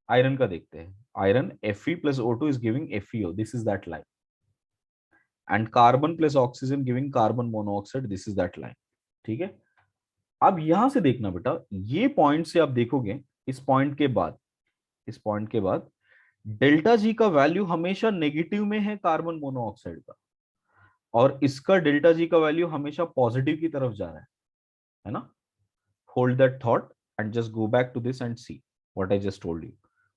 आयरन का देखते हैं, iron Fe plus O2 is giving FeO, this is that line, and carbon plus oxygen giving carbon monoxide, this is that line, ठीक है। अब यहां से देखना बेटा, ये पॉइंट से आप देखोगे, इस पॉइंट के बाद डेल्टा जी का वैल्यू हमेशा नेगेटिव में है कार्बन मोनोऑक्साइड का, और इसका डेल्टा जी का वैल्यू हमेशा पॉजिटिव की तरफ जा रहा है ना? Hold that thought and just go back to this and see what I just told you.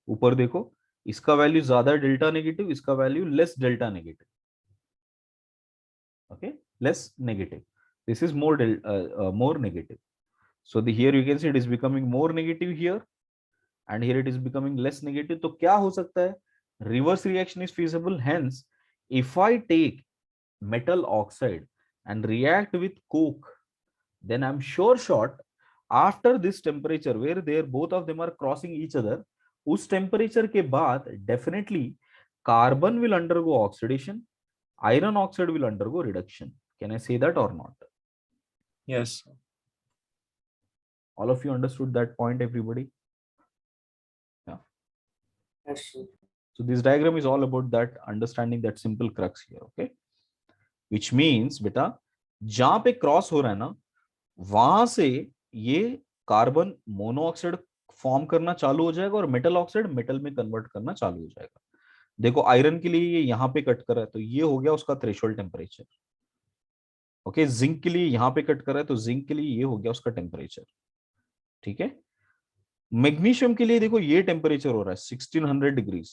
ऊपर देखो, इसका वैल्यू ज्यादा डेल्टा नेगेटिव, इसका value less delta negative, okay, less negative. This is more negative. So here you can see it is becoming more negative here, and here it is becoming less negative. तो क्या हो सकता है? Reverse reaction is feasible. Hence, if I take metal oxide and react with coke, then I'm sure shot after this temperature where they're both of them are crossing each other, उस temperature के बाद definitely carbon will undergo oxidation, iron oxide will undergo reduction. Can I say that or not? Yes. All of you understood that point, everybody? Yeah. Yes, sir. So this diagram is all about that, understanding that simple crux here, okay? Which means बेटा जहां पे cross हो रहा है ना, वहां से ये कार्बन मोनोऑक्साइड फॉर्म करना चालू हो जाएगा और मेटल ऑक्साइड मेटल में कन्वर्ट करना चालू हो जाएगा। देखो आयरन के लिए ये यहाँ पे कट कर रहा है तो ये हो गया उसका थ्रेशोल्ड टेम्परेचर। ओके, जिंक के लिए यहाँ पे कट कर रहा है तो जिंक के लिए ये हो गया उसका टेम्परेचर। ठीक है, मैग्नीशियम के लिए देखो ये टेम्परेचर हो रहा है 1600 डिग्रीज,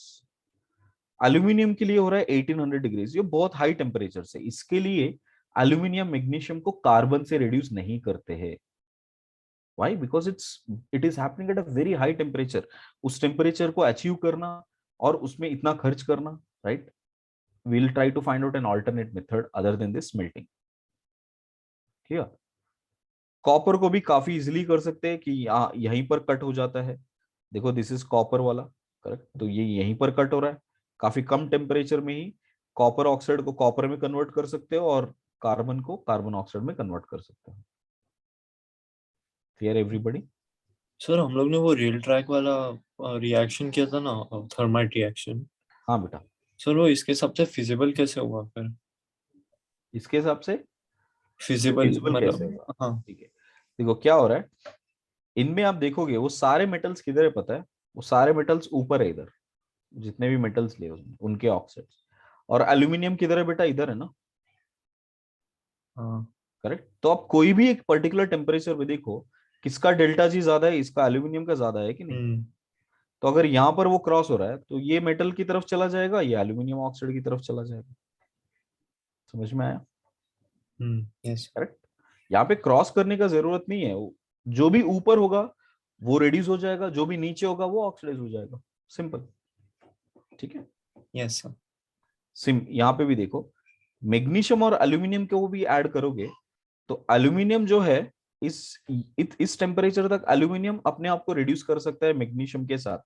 एल्यूमिनियम के लिए हो रहा है 1800 डिग्रीज। ये बहुत हाई टेम्परेचर से, इसके लिए एल्यूमिनियम मैग्नीशियम को कार्बन से रिड्यूस नहीं करते हैं। Why? Because it is happening at a very high temperature. उस टेम्परेचर को अचीव करना और उसमें इतना खर्च करना, right? We'll try to find out an alternate method other than this smelting. ठीक है, कॉपर को भी काफी इजिली कर सकते हैं कि यहीं पर कट हो जाता है। देखो दिस इज कॉपर वाला, करेक्ट, तो ये यहीं पर कट हो रहा है। काफी कम टेम्परेचर में ही कॉपर ऑक्साइड को कॉपर में कन्वर्ट कर सकते हो और कार्बन को कार्बन ऑक्साइड में कन्वर्ट कर सकते हो। Clear everybody? सर हम लोग ने वो रेल ट्रैक वाला रिएक्शन किया था ना, थर्माइट रिएक्शन। हाँ बेटा, सर वो इसके हिसाब से फिजिबल कैसे हुआ फिर? इसके हिसाब से फिजिबल फिजिबल कैसे मतलब होगा? हाँ ठीक है, देखो क्या हो रहा है इनमें, आप देखोगे वो सारे मेटल्स किधर है पता है? वो सारे मेटल्स ऊपर है इधर, जितने भी मेटल्स लिए उसमें उनके ऑक्साइड्स। और एल्यूमिनियम किधर है बेटा? इधर है ना, हाँ करेक्ट। तो आप कोई भी एक पर्टिकुलर टेम्परेचर पे देखो किसका डेल्टा जी ज्यादा है, इसका एल्यूमिनियम का ज्यादा है कि नहीं? तो अगर यहाँ पर वो क्रॉस हो रहा है तो ये मेटल की तरफ चला जाएगा, ये एल्यूमिनियम ऑक्साइड की तरफ चला जाएगा। समझ में आया? यस करेक्ट, यहाँ पे क्रॉस करने का जरूरत नहीं है। जो भी ऊपर होगा वो रेड्यूस हो जाएगा, जो भी नीचे होगा वो ऑक्सीडाइज हो जाएगा, सिंपल। ठीक है, यस सर यहाँ पे भी देखो मैग्नीशियम और एल्यूमिनियम को भी ऐड करोगे तो एल्यूमिनियम जो है इस टेम्परेचर तक एल्यूमिनियम अपने आप को रिड्यूस कर सकता है मैग्नीशियम के साथ।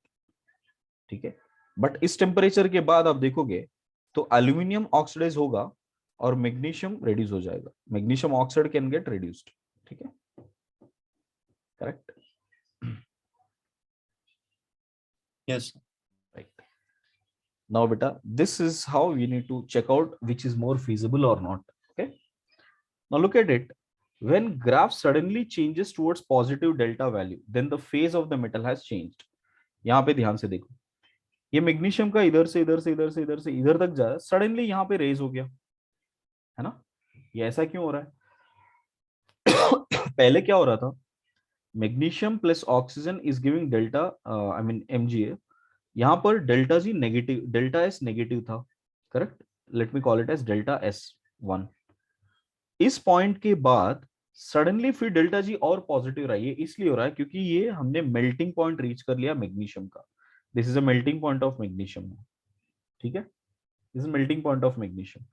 ठीक है, बट इस टेम्परेचर के बाद आप देखोगे तो एल्यूमिनियम ऑक्सीडाइज होगा और मैग्नीशियम रिड्यूस हो जाएगा। Magnesium oxide can get reduced. ठीक है, correct, yes right. Now beta, this is how we need to check out which is more feasible or not. Okay, now look at it. When graph suddenly changes towards positive delta value, then the phase of the metal has changed. यहाँ पे ध्यान से देखो, ये magnesium का इधर से इधर से इधर से इधर से इधर तक जा रहा है, सडनली यहाँ पे रेज हो गया है ना। ये ऐसा क्यों हो रहा है? पहले क्या हो रहा था, magnesium plus oxygen is giving delta I mean MgA, यहाँ पर delta G negative, delta S negative था, correct. Let me call it as delta S1। इस पॉइंट के बाद सडनली फिर डेल्टा जी और पॉजिटिव रहा है। ये इसलिए हो रहा है क्योंकि ये हमने मेल्टिंग पॉइंट रीच कर लिया मैग्नीशियम का। This is a melting point of magnesium. ठीक है, this is melting point of magnesium,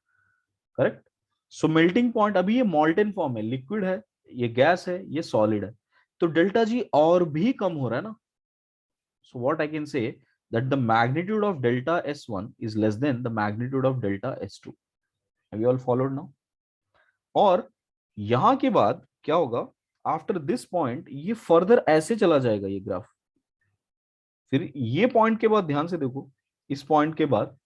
correct. So melting point, अभी ये मॉल्टन फॉर्म है, लिक्विड है, ये गैस है, ये सॉलिड है, तो डेल्टा जी और भी कम हो रहा है ना। So what I can say that the magnitude of delta S1 is less than the magnitude of delta S2. Have you all followed now? और यहां के बाद क्या होगा, आफ्टर दिस पॉइंट ये फर्दर ऐसे चला जाएगा ये ग्राफ। फिर ये पॉइंट के बाद ध्यान से देखो, इस पॉइंट के बाद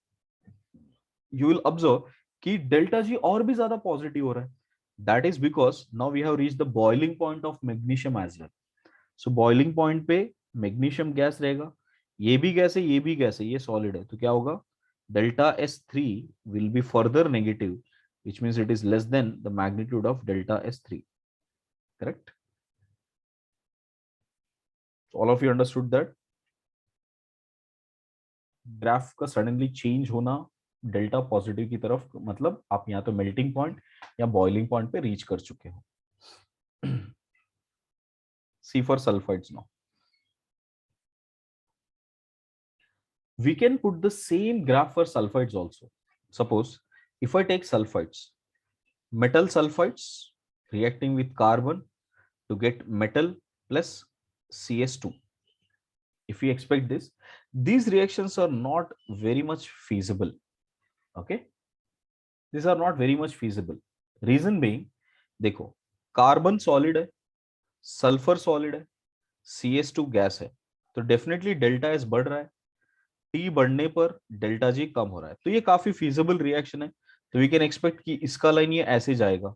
यू विल ऑब्जर्व कि डेल्टा जी और भी ज्यादा पॉजिटिव हो रहा है। That is because now we have reached the boiling point of magnesium as well. So boiling point पे मैग्नीशियम गैस रहेगा, ये भी गैस है, ये भी गैस है, ये सॉलिड है, तो क्या होगा, delta S3 will be further negative, which means it is less than the magnitude of delta S3. Correct? So all of you understood that? Graph का सडनली चेंज होना डेल्टा पॉजिटिव की तरफ, मतलब आप या तो मेल्टिंग पॉइंट या boiling point पे रीच कर चुके हो। See for sulphides now. We can put the same graph for sulfides also. Suppose if I take sulfides, metal sulfides reacting with carbon to get metal plus CS2. If we expect this, these reactions are not very much feasible. Okay, these are not very much feasible. Reason being, देखो carbon solid है, sulphur solid है, CS2 gas है, तो definitely delta S बढ़ रहा है, T बढ़ने पर डेल्टा जी कम हो रहा है, तो ये काफी फीजिबल रिएक्शन है। तो वी कैन एक्सपेक्ट कि इसका लाइन ये ऐसे जाएगा,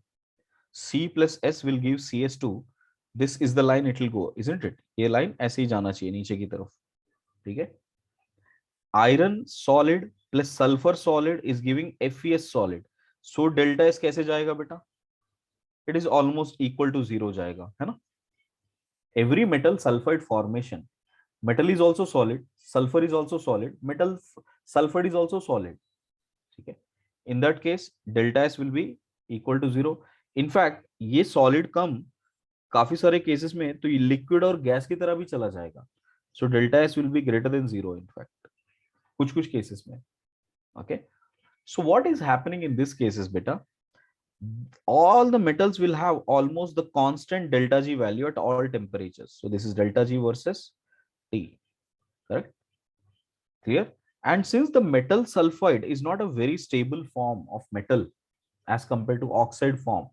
C plus S will give CS2, this is the line it will go, isn't it? ये लाइन ऐसे ही जाना चाहिए नीचे की तरफ, ठीक है। Iron solid plus sulphur solid is giving FeS solid, so delta S कैसे जाएगा बेटा? It is almost equal to 0 जाएगा, है ना। Every metal sulphide formation, metal is also solid, sulfur is also solid, metal sulfur is also solid, ठीक है। in that case delta s will be equal to 0. in fact ये solid कम काफी सारे cases में तो ये लिक्विड और gas की तरह भी चला जाएगा, so delta s will be greater than 0 in fact कुछ कुछ केसेस में, okay. so what is happening in this cases beta, all the metals will have almost the constant delta G value at all temperatures, so this is delta G versus T, correct? Clear? And since the metal sulfide is not a very stable form of metal as compared to oxide form,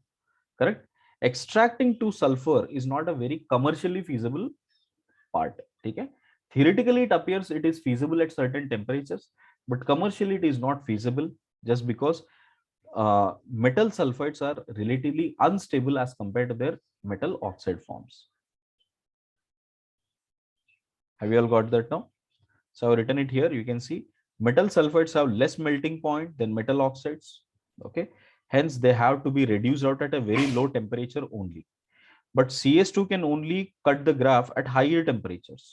correct? Extracting to sulfur is not a very commercially feasible part, okay? Theoretically, it appears it is feasible at certain temperatures, but commercially it is not feasible just because metal sulfides are relatively unstable as compared to their metal oxide forms. Have you all got that now? So I've written it here. You can see metal sulfides have less melting point than metal oxides. Okay. Hence, they have to be reduced out at a very low temperature only. But CS2 can only cut the graph at higher temperatures.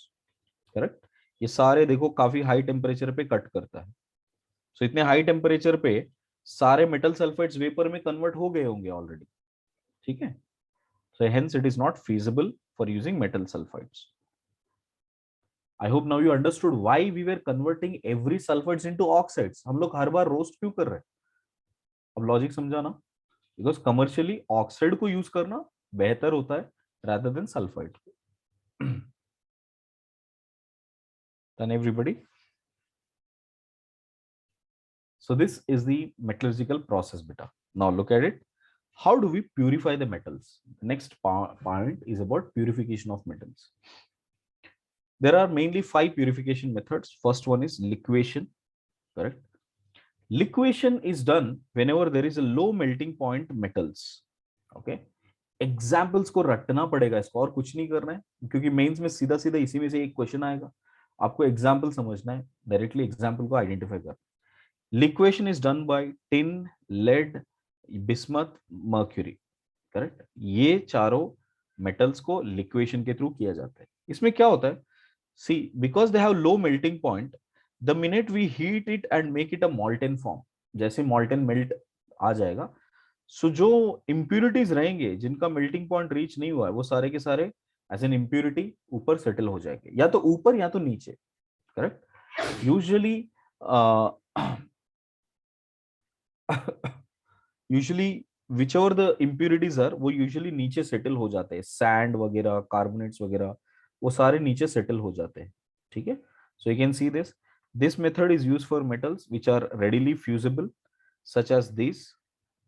Correct? ये सारे देखो काफी high temperature पे cut करता है. So इतने high temperature पे सारे मेटल सल्फाइड्स वेपर में कन्वर्ट हो गए होंगे ऑलरेडी. ठीक है. So hence it is not feasible for using metal sulfides. I hope now you understood why we were converting every sulfides into oxides. हम लोग हर बार रोस्ट क्यों कर रहे हैं? अब लॉजिक समझा ना? Because commercially ऑक्साइड को यूज करना बेहतर होता है rather than sulfide. Done everybody? So this is the metallurgical process beta. Now look at it. How do we purify the metals? The next point is about purification of metals. There are mainly 5 purification methods. First one is liquation, correct? Liquation is done whenever there is a low melting point metals. Okay. Examples को रटना पड़ेगा इसको और कुछ नहीं करना है क्योंकि मेंस में सीधा सीधा इसी में से एक क्वेश्चन आएगा. आपको एग्जाम्पल समझना है, डायरेक्टली एग्जाम्पल को आइडेंटिफाई कर. Liquation is done by tin, lead, bismuth, mercury, correct. ये चारों मेटल्स को लिक्वेशन के थ्रू किया जाता है. इसमें क्या होता है? See, because they have low melting point, the minute we heat it and make it a molten form, जैसे molten melt आ जाएगा, so जो impurities रहेंगे जिनका melting point reach नहीं हुआ है वो सारे के सारे as an impurity ऊपर settle हो जाएंगे, या तो ऊपर या तो नीचे, correct. Usually whichever the impurities are वो usually नीचे settle हो जाते हैं. Sand वगैरह, carbonates वगैरह वो सारे नीचे settle हो जाते हैं. ठीक है. So you can see this. This method is used for metals which are readily fusible, such as these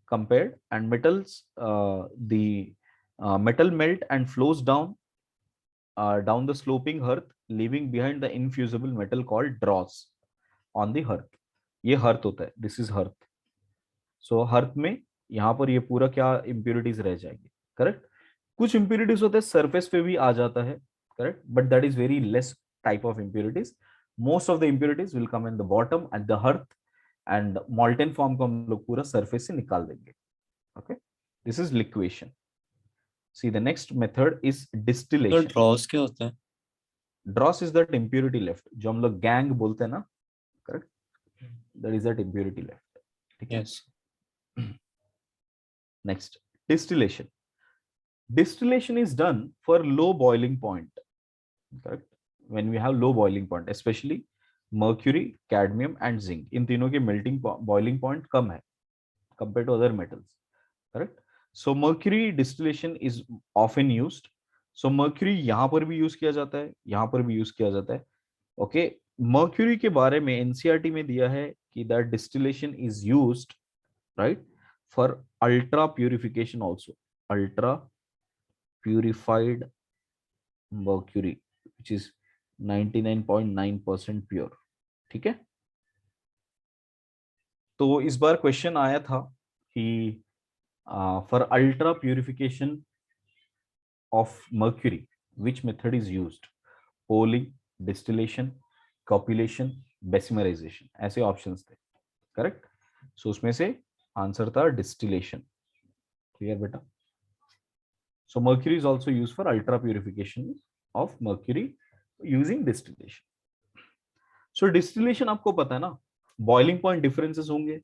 compared, and metals the metal melt and flows down down the sloping hearth, leaving behind the infusible metal called dross on the hearth. ये hearth होता है. This is hearth. So hearth में यहाँ पर ये पूरा क्या impurities रह जाएंगे, करेक्ट. कुछ impurities होते हैं सरफेस पे भी आ जाता है, correct, but that is very less type of impurities. Most of the impurities will come in the bottom at the hearth, and molten form को हम लोग पूरा सरफेस से निकाल देंगे. Okay, this is liquation. See, the next method is distillation. तो ड्रॉस क्या होता है? Dross is that impurity left, जो हम लोग गैंग बोलते हैं ना, correct. That is that impurity left. ठीक है. Yes. Next, distillation. Distillation is done for low boiling point, correct. When we have low boiling point, especially mercury, cadmium and zinc, इन तीनों के melting boiling point कम है compared to other metals, correct. So mercury distillation is often used. So mercury यहाँ पर भी use किया जाता है, यहाँ पर भी use किया जाता है. Okay, mercury के बारे में NCERT में दिया है कि that distillation is used, right, for ultra purification also. Ultra purified mercury, which is 99.9% pure. ठीक है. तो इस बार क्वेश्चन आया था कि for ultra purification of mercury, which method is used? Poling, distillation, copulation, bessemerization, ऐसे ऑप्शंस थे, करेक्ट? सो उसमें से आंसर था डिस्टिलेशन. क्लियर बेटा? So mercury is also used for ultra purification of mercury using distillation. So distillation आपको पता है ना, बॉइलिंग पॉइंट डिफरेंसेस होंगे,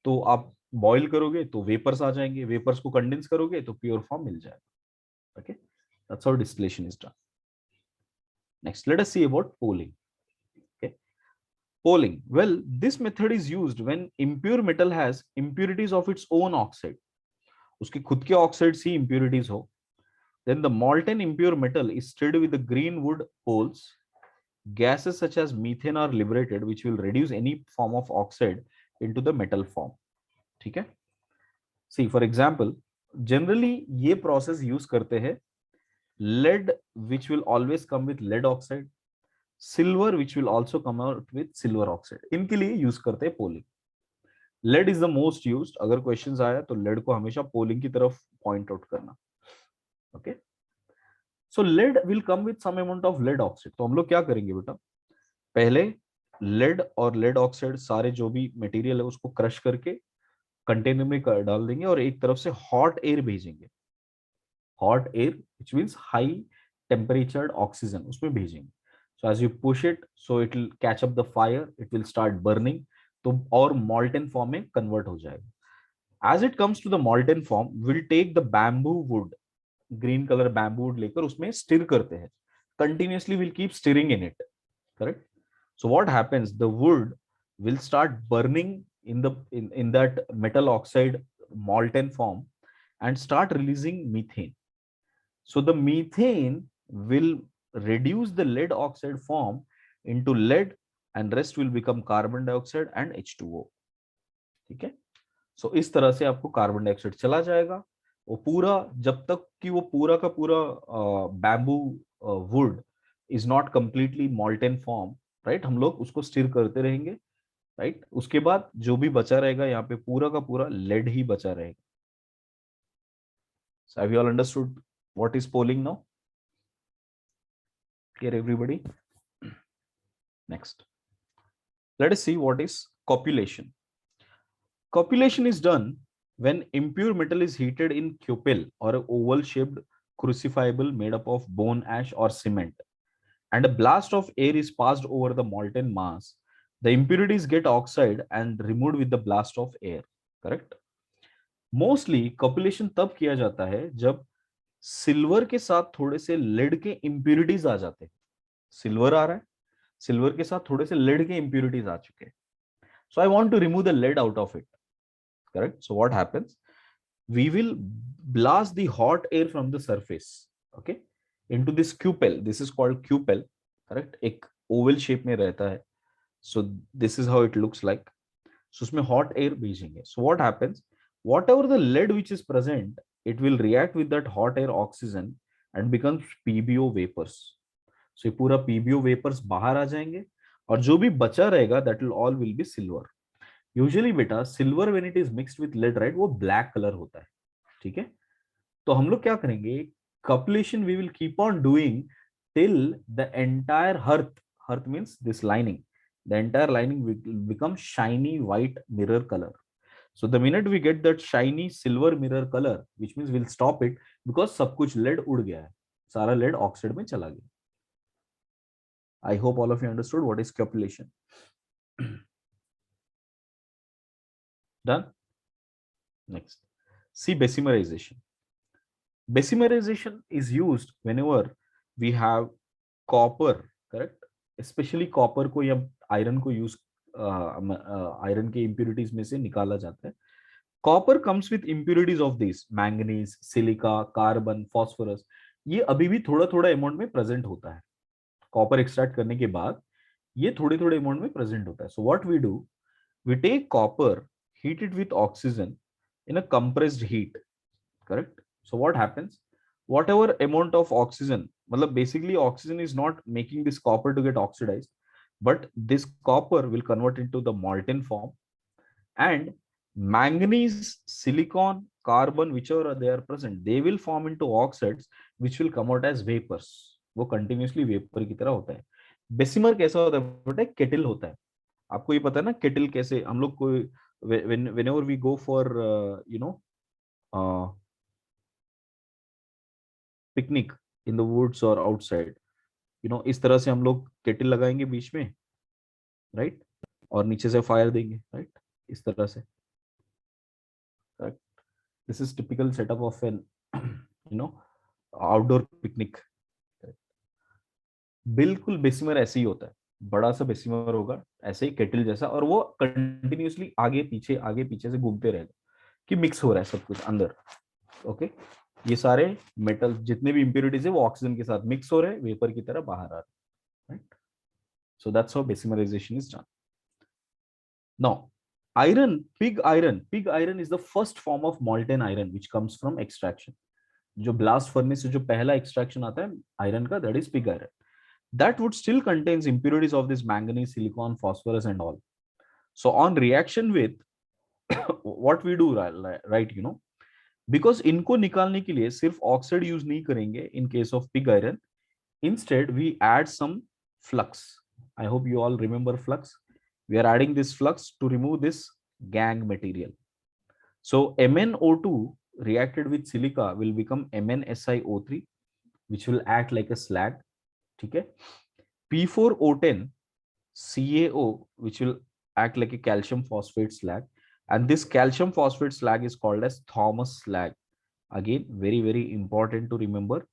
तो आप बॉईल करोगे तो वेपर्स आ जाएंगे, वेपर्स को कंडेंस करोगे तो प्योर फॉर्म मिल जाएगा. Okay, that's how distillation is done. Next, let us see about polling. Okay, polling. Well, this method is used when impure metal has impurities of its own oxide. उसके खुद के oxides ही impurities हो. Then the molten impure metal is stirred with the green wood poles. Gases such as methane are liberated, which will reduce any form of oxide into the metal form. ठीक है? See, for example, generally ये process use करते हैं lead, which will always come with lead oxide, silver, which will also come out with silver oxide. इनके लिए use करते हैं polling. Lead is the most used. अगर questions आया तो lead को हमेशा polling की तरफ point out करना. Okay. So lead will come with some amount of lead oxide. तो हम लोग क्या करेंगे बेटा, पहले lead और lead oxide सारे जो भी मटेरियल है उसको क्रश करके कंटेनर में डाल देंगे और एक तरफ से हॉट एयर भेजेंगे. Hot air which means high temperatured oxygen उसमें भेजेंगे. So as you push it, so it will catch up the fire, it will start burning, तो और molten form में convert हो जाएगा. As it comes to the molten form, we'll take the bamboo wood, green colour bamboo would लेकर उसमें stir करते हैं. Continuously will keep stirring in it, correct? So what happens, the wood will start burning in that metal oxide molten form and start releasing methane. So the methane will reduce the lead oxide form into lead and rest will become carbon dioxide and H2O. ठीक है? सो इस तरह से आपको carbon dioxide चला जाएगा. वो पूरा, जब तक कि वो पूरा का पूरा bamboo would is not completely molten form, right, हम लोग उसको स्टिर करते रहेंगे, राइट. उसके बाद जो भी बचा रहेगा यहाँ पे पूरा का पूरा लेड ही बचा रहेगा. So have you all understood what is polling now? Clear everybody? Next, let us see what is copulation. Copulation is done when impure metal is heated in cupel or an oval shaped crucible made up of bone ash or cement, and a blast of air is passed over the molten mass. The impurities get oxide and removed with the blast of air. Correct? Mostly copulation तब किया जाता है जब silver के साथ थोड़े से lead के impurities आ जाते हैं. सिल्वर आ रहा है, सिल्वर के साथ थोड़े से लेड के impurities आ चुके हैं. So I want to remove the lead out of it. Correct? So what happens? We will blast the hot air from the surface, okay, into this cupel. This is called cupel, correct? एक oval shape में रहता है. So this is how it looks like. So उसमें hot air भेजेंगे. So what happens? Whatever the lead which is present, it will react with that hot air oxygen and becomes PbO vapors. So ये पूरा PbO vapors बाहर आ जाएंगे और जो भी बचा रहेगा that will all will be silver. Usually बेटा silver when it is mixed with lead, right, वो ब्लैक कलर होता है. ठीक है? तो हम लोग क्या करेंगे, cupellation we will keep on doing till the entire hearth means this lining, the entire lining will become shiny white mirror color. So the minute we get that shiny silver mirror color, which means we'll stop it because सब कुछ lead उड़ गया है, सारा lead oxide में चला गया. I hope all of you understood what is copulation. Done? Next, see bessemerization. Bessemerization is used whenever we have copper, correct? Especially copper को या iron को use iron के impurities में से निकाला जाता है. Copper comes with impurities of these manganese, silica, carbon, phosphorus. ये अभी भी थोड़ा थोड़ा अमाउंट में प्रेजेंट होता है. कॉपर एक्सट्रैक्ट करने के बाद ये थोड़े थोड़े अमाउंट में प्रेजेंट होता है. So what we do, we take copper, heat it with oxygen in a compressed heat, correct? So what happens, whatever amount of oxygen, matlab basically oxygen is not making this copper to get oxidized, but this copper will convert into the molten form, and manganese, silicon, carbon whichever they are present, they will form into oxides which will come out as vapors. वो continuously vapor की तरह होता है. Bessemer कैसा होता है बेटा? Kettle होता है. आपको ये पता है ना केटल कैसे हम लोग कोई whenever we go for picnic in the woods और आउटसाइड, इस तरह से हम लोग केटल लगाएंगे बीच में, राइट, और नीचे से फायर देंगे, राइट, इस तरह से. This is typical setup of N outdoor picnic. बिल्कुल बेसिमर ऐसे ही होता है, बड़ा सा बेसिमर होगा ऐसे ही केटल जैसा, और वो कंटिन्यूअसली आगे पीछे से घूमते रहेगा कि मिक्स हो रहा है सब कुछ अंदर. ओके, ये सारे मेटल जितने भी इंप्योरिटीज है वो ऑक्सीजन के साथ मिक्स हो रहे हैं, वेपर की तरह बाहर आ रहे हैं, right. So that's how Bessemerisation is done. Now pig iron is the first form of molten iron which comes from extraction. जो blast furnace से जो पहला extraction आता है iron का, that is pig iron. That would still contains impurities of this manganese, silicon, phosphorus and all. So on reaction with what we do, right, because इनको निकालने के लिए सिर्फ ऑक्साइड यूज नहीं करेंगे in case of pig iron. Instead we add some flux. I hope you all remember flux. We are adding this flux to remove this gangue material. So MnO2 reacted with silica will become MnSiO3, which will act like a slag. Okay. P4O10 CaO, which will act like a calcium phosphate slag, and this calcium phosphate slag is called as Thomas slag. Again, very, very important to remember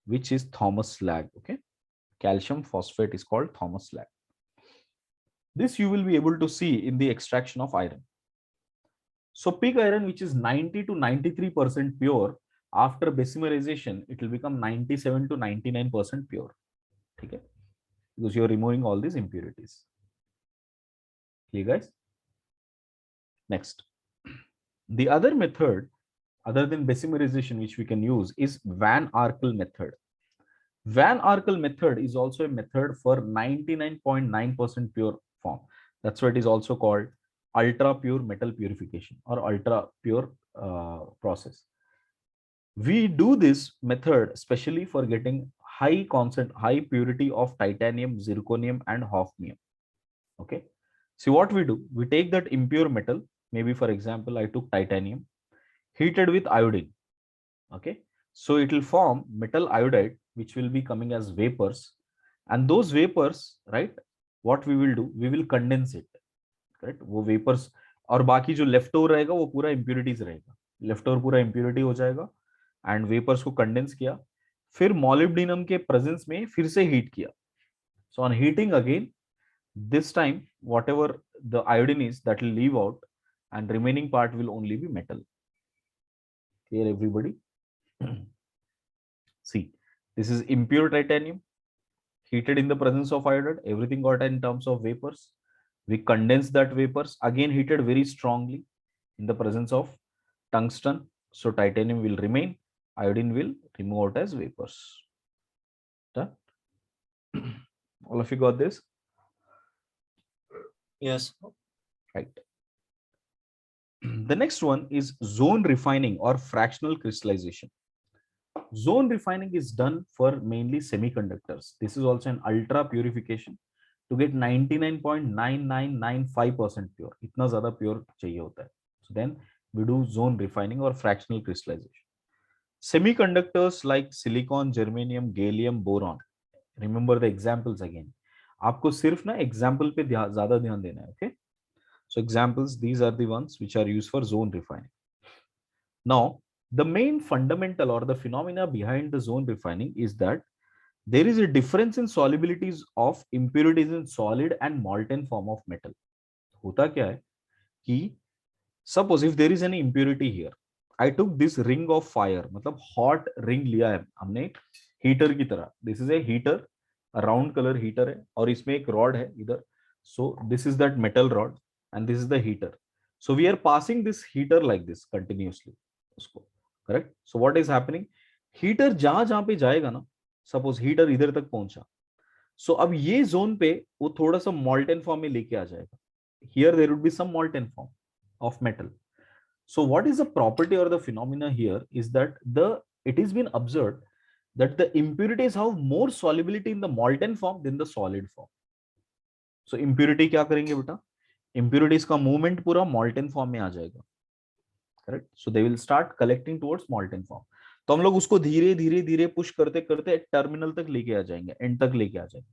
which is Thomas slag. Okay, calcium phosphate is called Thomas slag. This you will be able to see in the extraction of iron. So pig iron, which is 90 to 93% pure, after besimerization, it will become 97 to 99% pure. Okay? Because you are removing all these impurities. Clear, guys? Next, the other method other than besimerization which we can use is Van Arkel method. Van Arkel method is also a method for 99.9% pure form. That's why it is also called ultra pure metal purification or ultra pure process. We do this method especially for getting high purity of titanium, zirconium and hafnium. Okay, so what we do, we take that impure metal, maybe for example I took titanium, heated with iodine. Okay, so it will form metal iodide which will be coming as vapors, and those vapors, right, what we will do, we will condense it, right. वो vapors और बाकी जो left over रहेगा वो पूरा impurities रहेगा, left over पूरा impurity हो जाएगा, and vapors को condense किया, फिर molybdenum के presence में फिर से heat किया. So on heating again, this time whatever the iodine is, that will leave out and remaining part will only be metal. Clear, everybody? See, this is impure titanium heated in the presence of iodide, everything got in terms of vapors. We condense that vapors, again heated very strongly in the presence of tungsten, so titanium will remain, iodine will remove out as vapors. Done? All of you got this? Yes. Right. The next one is zone refining or fractional crystallization. Zone refining is done for mainly semiconductors. This is also an ultra purification to get 99.9995% pure. इतना ज़्यादा pure चाहिए होता है. So then we do zone refining or fractional crystallization. Semiconductors like silicon, germanium, gallium, boron. Remember the examples again. आपको सिर्फ ना example पे ज़्यादा ध्यान देना है. Okay. So examples, these are the ones which are used for zone refining. Now, the main fundamental or the phenomena behind the zone refining is that there is a difference in solubilities of impurities in solid and molten form of metal. होता क्या है कि suppose if there is any impurity here, I took this ring of fire, मतलब hot ring लिया है हमने heater की तरह. This is a heater, a round color heater है और इसमें एक rod है इधर. So this is that metal rod and this is the heater. So we are passing this heater like this continuously. उसको correct. So what is happening? Heater जहां पे जाएगा ना, suppose heater इधर तक पहुंचा, so अब ये zone पे वो थोड़ा सा molten form में लेके आ जाएगा. Here there would be some molten form of metal. So what is the property or the phenomena here is that it has been observed that the impurities have more solubility in the molten form than the solid form. So impurity क्या करेंगे बेटा? Impurities का movement पूरा molten form में आ जाएगा. Correct? So they will start collecting towards molten form. तो हम लोग उसको धीरे धीरे धीरे पुश करते करते टर्मिनल तक लेके आ जाएंगे, एंड तक लेके आ जाएंगे.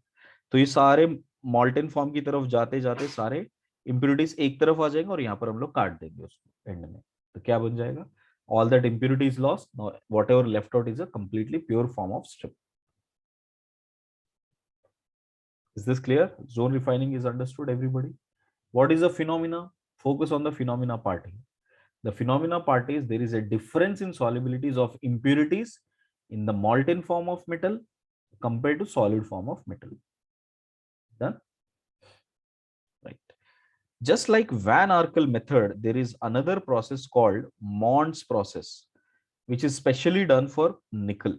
तो ये सारे मॉल्टेन फॉर्म की तरफ जाते जाते सारे इंप्योरिटीज एक तरफ आ जाएंगे और यहाँ पर हम लोग काट देंगे उसको एंड में. तो क्या बन जाएगा? All that impurity is lost, whatever left out is a completely pure form of strip. Is this clear? Zone refining is understood, everybody. What is the phenomena? Focus on the phenomena part here. The phenomena part is there is a difference in solubilities of impurities in the molten form of metal compared to solid form of metal. Done? Right. Just like Van Arkel method, there is another process called Mond's process, which is specially done for nickel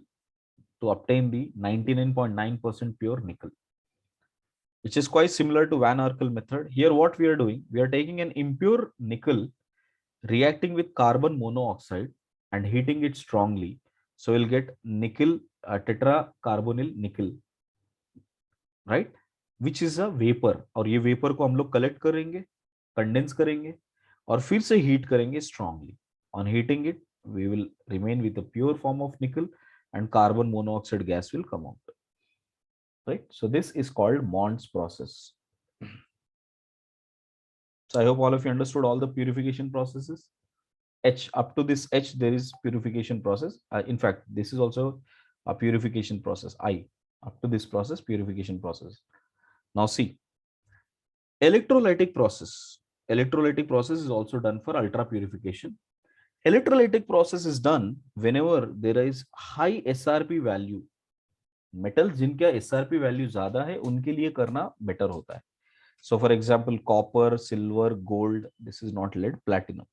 to obtain the 99.9% pure nickel, which is quite similar to Van Arkel method. Here what we are doing, we are taking an impure nickel, reacting with carbon monoxide and heating it strongly. So we'll get nickel, tetracarbonyl nickel, right? Which is a vapor. और ये vapor को हम लोग collect करेंगे, condense करेंगे और फिर से heat करेंगे strongly. On heating it, we will remain with the pure form of nickel and carbon monoxide gas will come out. Right? So this is called Mond's process. So I hope all of you understood all the purification processes. H, up to this H, there is purification process. In fact, this is also a purification process. I, up to this process, purification process. Now see, electrolytic process. Electrolytic process is also done for ultra purification. Electrolytic process is done whenever there is high SRP value. Metals जिनका SRP value ज़्यादा है उनके लिए करना better होता है. So for example, copper, silver, gold, this is not lead, platinum,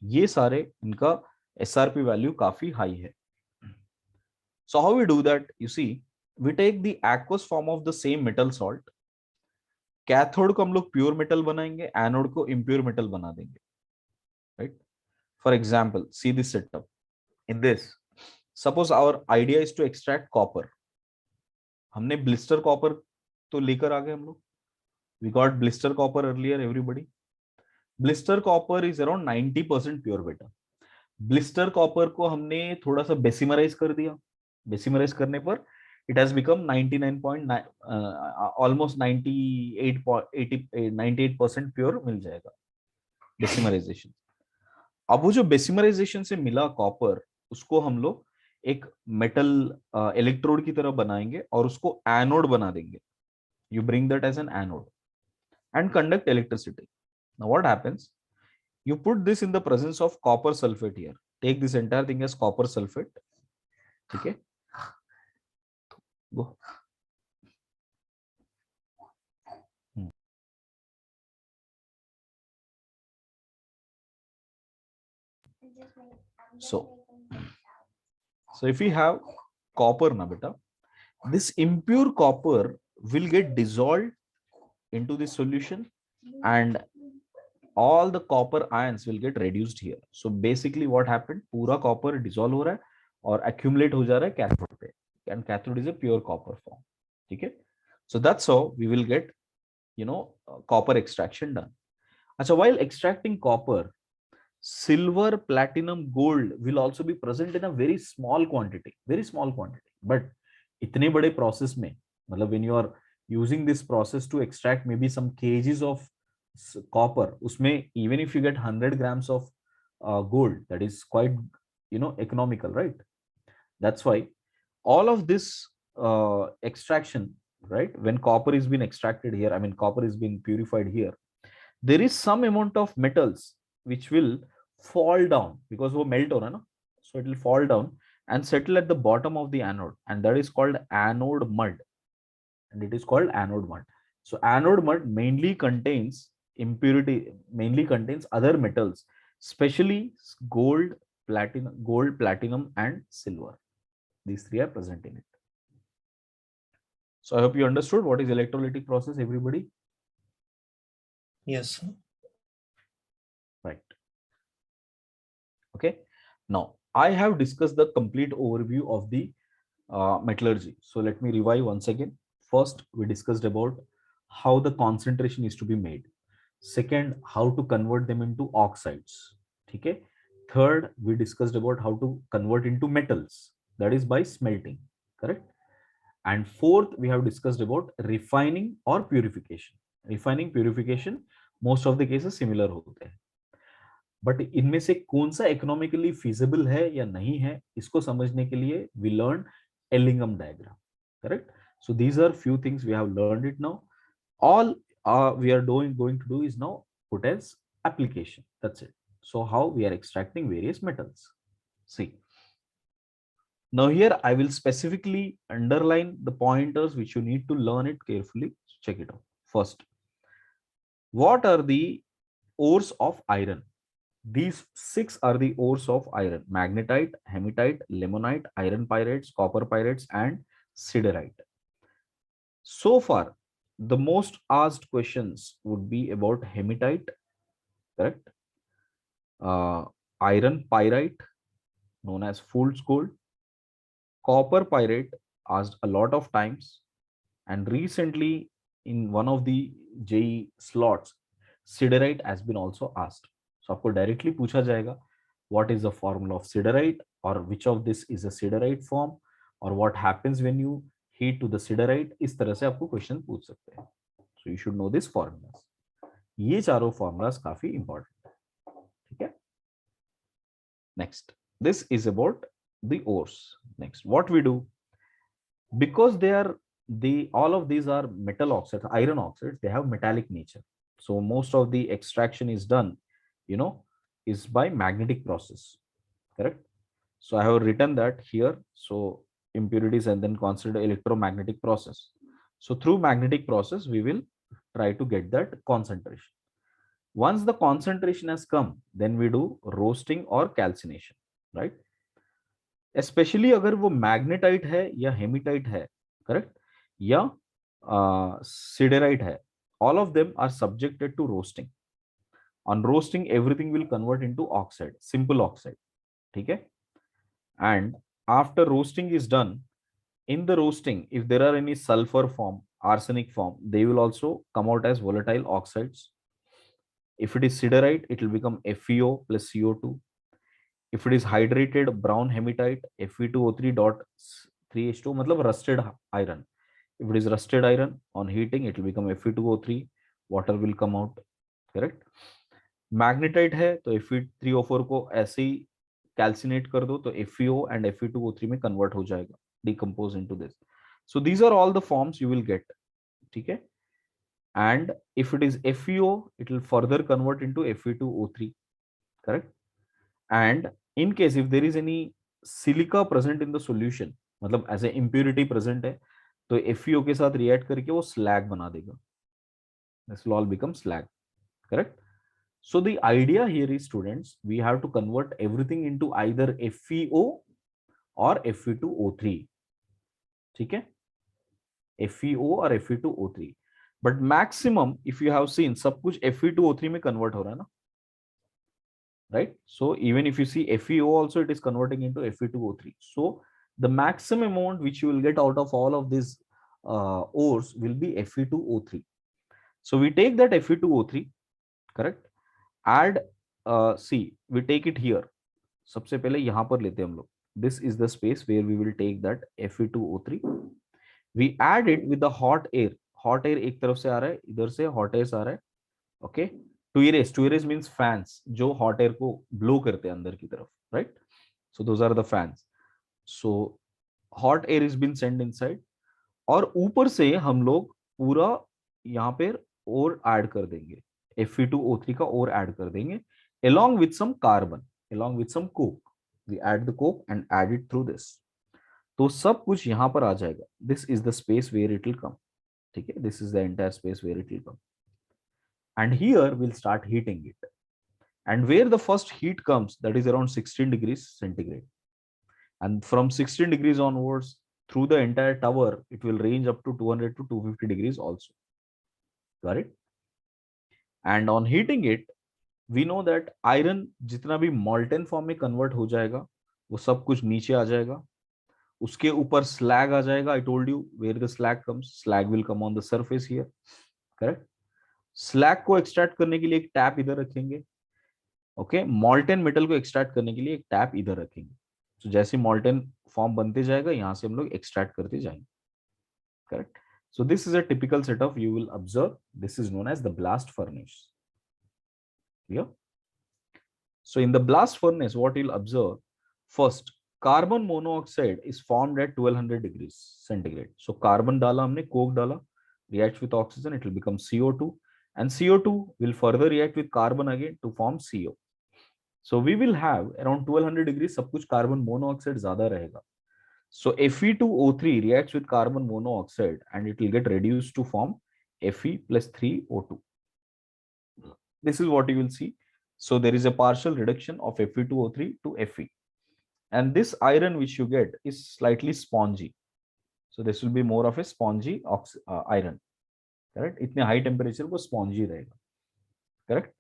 ये सारे इनका SRP value काफी high है. So how we do that? You see, we take the aqueous form of the same metal salt. Cathode को हम लोग pure metal बनाएंगे, anode को impure metal बना देंगे. Right? For example, see this setup. In this, suppose our idea is to extract copper. हमने blister copper तो लेकर आ गए हम लोग. We got blister copper earlier, everybody. Blister copper is around 90% pure beta. Blister copper को हमने थोड़ा सा बेसिमराइज कर दिया. बेसिमराइज करने पर it has become 99.9, almost 98% pure मिल जाएगा बेसिमराइजेशन. अब वो जो बेसिमराइजेशन से मिला कॉपर, उसको हम लोग एक मेटल इलेक्ट्रोड की तरह बनाएंगे और उसको एनोड बना देंगे. You bring that as an anode and conduct electricity. Now what happens? You put this in the presence of copper sulfate here. Take this entire thing as copper sulfate. Okay. Go. So if we have copper na beta, this impure copper will get dissolved into this solution and all the copper ions will get reduced here. So basically what happened, पूरा copper dissolve हो रहा है और accumulate हो जा रहा है cathode पे, and cathode is a pure copper form. Okay, so that's how we will get, copper extraction done. So while extracting copper, silver, platinum, gold will also be present in a very small quantity, but इतने बड़े process में, मतलब when you are using this process to extract maybe some kgs of copper, उसमें even if you get 100 grams of gold, that is quite economical, right? That's why all of this extraction, right, when copper is being extracted here, I mean copper is being purified here, there is some amount of metals which will fall down because वो melt हो रहा है ना, so it will fall down and settle at the bottom of the anode, and that is called anode mud. So anode mud mainly contains other metals, especially gold, platinum and silver. These three are present in it. So I hope you understood what is electrolytic process, everybody. Yes. Okay, now I have discussed the complete overview of the metallurgy. So let me revise once again. First, we discussed about how the concentration is to be made. Second, how to convert them into oxides. Okay. Third, we discussed about how to convert into metals, that is by smelting. Correct. And fourth, we have discussed about refining or purification. Refining, purification, most of the cases similar होते हैं. But इनमें से कौन सा economically feasible है या नहीं है, इसको समझने के लिए we learn Ellingham diagram. Correct. So these are few things we have learned it now. All we are going to do is now put as application. That's it. So how we are extracting various metals. See. Now here I will specifically underline the pointers which you need to learn it carefully. Check it out. First, what are the ores of iron? These 6 are the ores of iron: magnetite, hematite, limonite, iron pyrites, copper pyrites, and siderite. So far, the most asked questions would be about hematite, correct? Iron pyrite, known as fool's gold. Copper pyrite, asked a lot of times. And recently, in one of the JEE slots, siderite has been also asked. So आपको directly पूछा जाएगा what is the formula of siderite, or which of this is a siderite form, or what happens when you heat to the siderite. इस तरह से आपको question पूछ सकते हैं. So you should know this formulas. ये चारों formulas काफी important है. ठीक है. Next, this is about the ores. Next, what we do, because all of these are metal oxides, iron oxides, they have metallic nature. So most of the extraction is done, is by magnetic process. Correct. So I have written that here. So impurities and then consider electromagnetic process. So through magnetic process, we will try to get that concentration. Once the concentration has come, then we do roasting or calcination, right? Especially अगर वो magnetite है या हेमिटाइट है, correct, या siderite है, all of them are subjected to roasting. On roasting, everything will convert into oxide, simple oxide. Okay. And after roasting is done, in the roasting, if there are any sulfur form, arsenic form, they will also come out as volatile oxides. If it is siderite, it will become FeO plus CO2. If it is hydrated brown hematite, Fe2O3.3H2, मतलब rusted iron. If it is rusted iron, on heating, it will become Fe2O3, water will come out. Correct. Magnetite है तो Fe3O4 को ऐसे ही कैल्सिनेट कर दो तो FeO and Fe2O3 में convert हो जाएगा, decompose into this. So these are all the forms you will get. ठीक है. And if it is FeO, it will further convert into Fe2O3. correct. And in case if there is any silica present in the solution, मतलब as a impurity present है, तो FeO के साथ react करके वो slag बना देगा. This will all become slag. Correct. So the idea here is, students, we have to convert everything into either FeO or Fe2O3. ठीक है. FeO or Fe2O3. But maximum, if you have seen, सब कुछ Fe2O3 में convert हो रहा है ना, right? So even if you see FeO also, it is converting into Fe2O3. So the maximum amount which you will get out of all of these ores will be Fe2O3. So we take that Fe2O3, correct? Add see, we take it here. सबसे पहले यहाँ पर लेते हैं हम लोग. This is the space where we will take that Fe2O3. We add it with the hot air. Hot air एक तरफ से आ रहा है, इधर से hot air आ रहा है. Okay. To erase means fans, जो hot air को blow करते हैं अंदर की तरफ, right? So those are the fans. So hot air is been sent inside. और ऊपर से हम लोग पूरा यहाँ पे और ऐड कर देंगे, Fe2O3 का और ऐड कर देंगे, along with some carbon, along with some coke. We add the coke and add it through this. तो सब कुछ यहाँ पर आ जाएगा. This is the space where it will come. ठीक है. This is the entire space where it will come. And here we'll start heating it. And where the first heat comes, that is around 16 degrees centigrade. And from 16 degrees onwards, through the entire tower, it will range up to 200 to 250 degrees also. Got it? And on heating it, we know that iron जितना भी मॉल्टन form में convert हो जाएगा वो सब कुछ नीचे आ जाएगा, उसके ऊपर स्लैग आ जाएगा. I told you where the slag comes, slag will come on the surface here. Correct. Slag को एक्सट्रैक्ट करने के लिए एक टैप इधर रखेंगे. ओके, मॉल्टन मेटल को एक्सट्रैक्ट करने के लिए एक टैप इधर रखेंगे. तो जैसे मॉल्टन फॉर्म बनते जाएगा यहां से हम लोग एक्सट्रैक्ट करते जाएंगे. Correct. So this is a typical setup you will observe. This is known as the blast furnace. Clear? So in the blast furnace, what you'll observe, first carbon monoxide is formed at 1200 degrees centigrade. So carbon डाला हमने, coke डाला, reacts with oxygen, it will become CO2, and CO2 will further react with carbon again to form CO. So we will have around 1200 degrees सब कुछ carbon monoxide ज्यादा रहेगा. So Fe2O3 reacts with carbon monoxide and it will get reduced to form Fe plus 3O2. This is what you will see. So there is a partial reduction of Fe2O3 to Fe. And this iron which you get is slightly spongy. So this will be more of a spongy iron. Correct? इतने high temperature को spongy रहेगा. Correct?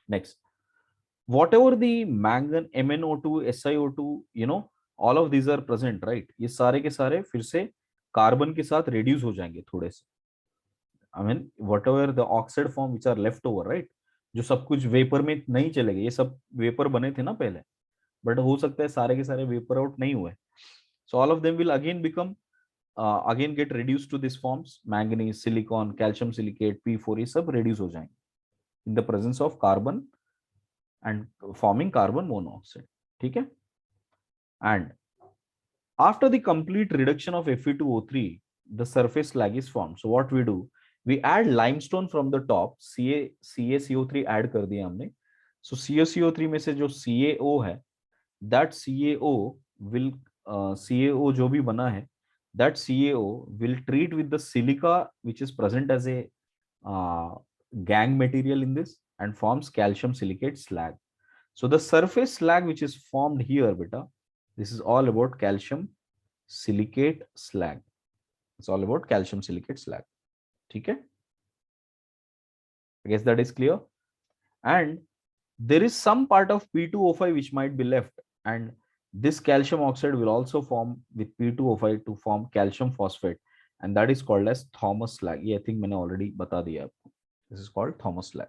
Next. Whatever the mangan, MnO2, SiO2, you know, all of these are present, right? ये सारे के सारे फिर से carbon के साथ reduce हो जाएंगे थोड़े से. I mean, whatever the oxide form which are left over, right? जो सब कुछ वेपर में नहीं चलेगा, ये सब वेपर बने थे ना पहले, बट हो सकता है सारे के सारे वेपर आउट नहीं हुए. So all of them will again become again get reduced to these forms, manganese, silicon, calcium silicate, P4, ये सब reduce हो जाएंगे in the presence of carbon and forming carbon monoxide. ठीक है? And after the complete reduction of Fe2O3, the surface slag is formed. So what we do, we add limestone from the top. CaCO3 add कर दिया हमने. So CaCO3 में से जो CaO है, that CaO will CaO जो भी बना है, that CaO will treat with the silica which is present as a gang material in this and forms calcium silicate slag. So the surface slag which is formed here, beta, this is all about calcium silicate slag. It's all about calcium silicate slag. Okay? I guess that is clear. And there is some part of P2O5 which might be left, and this calcium oxide will also form with P2O5 to form calcium phosphate, and that is called as Thomas slag. Yeah, I think मैंने already बता दिया आपको. This is called Thomas slag.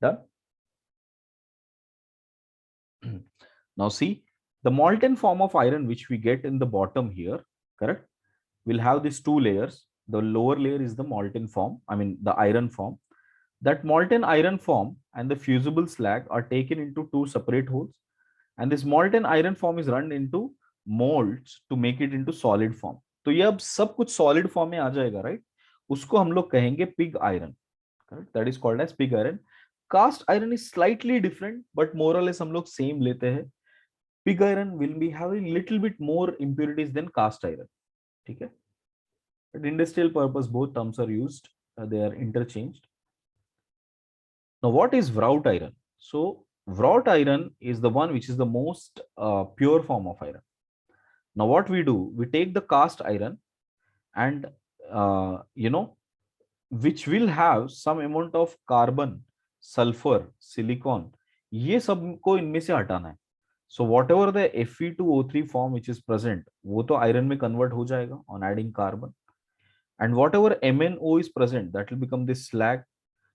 Done. Now see, the molten form of iron which we get in the bottom here, correct, will have these two layers. The lower layer is the molten form, I mean the iron form. That molten iron form and the fusible slag are taken into two separate holes, and this molten iron form is run into molds to make it into solid form. तो ये अब सब कुछ solid form में आ जाएगा, right? उसको हम लोग कहेंगे pig iron, correct? That is called as pig iron. Cast iron is slightly different, but more or less हम लोग same लेते हैं. Pig iron will be having little bit more impurities than cast iron. ठीक है? At industrial purpose, both terms are used. They are interchanged. Now, what is wrought iron? So, wrought iron is the one which is the most pure form of iron. Now, what we do, we take the cast iron and, you know, which will have some amount of carbon, sulfur, silicon. ये सबको इनमें से हटाना है. So whatever the Fe2O3 form which is present, वो तो iron में convert हो जाएगा on adding carbon. And whatever MnO is present, that will become this slag.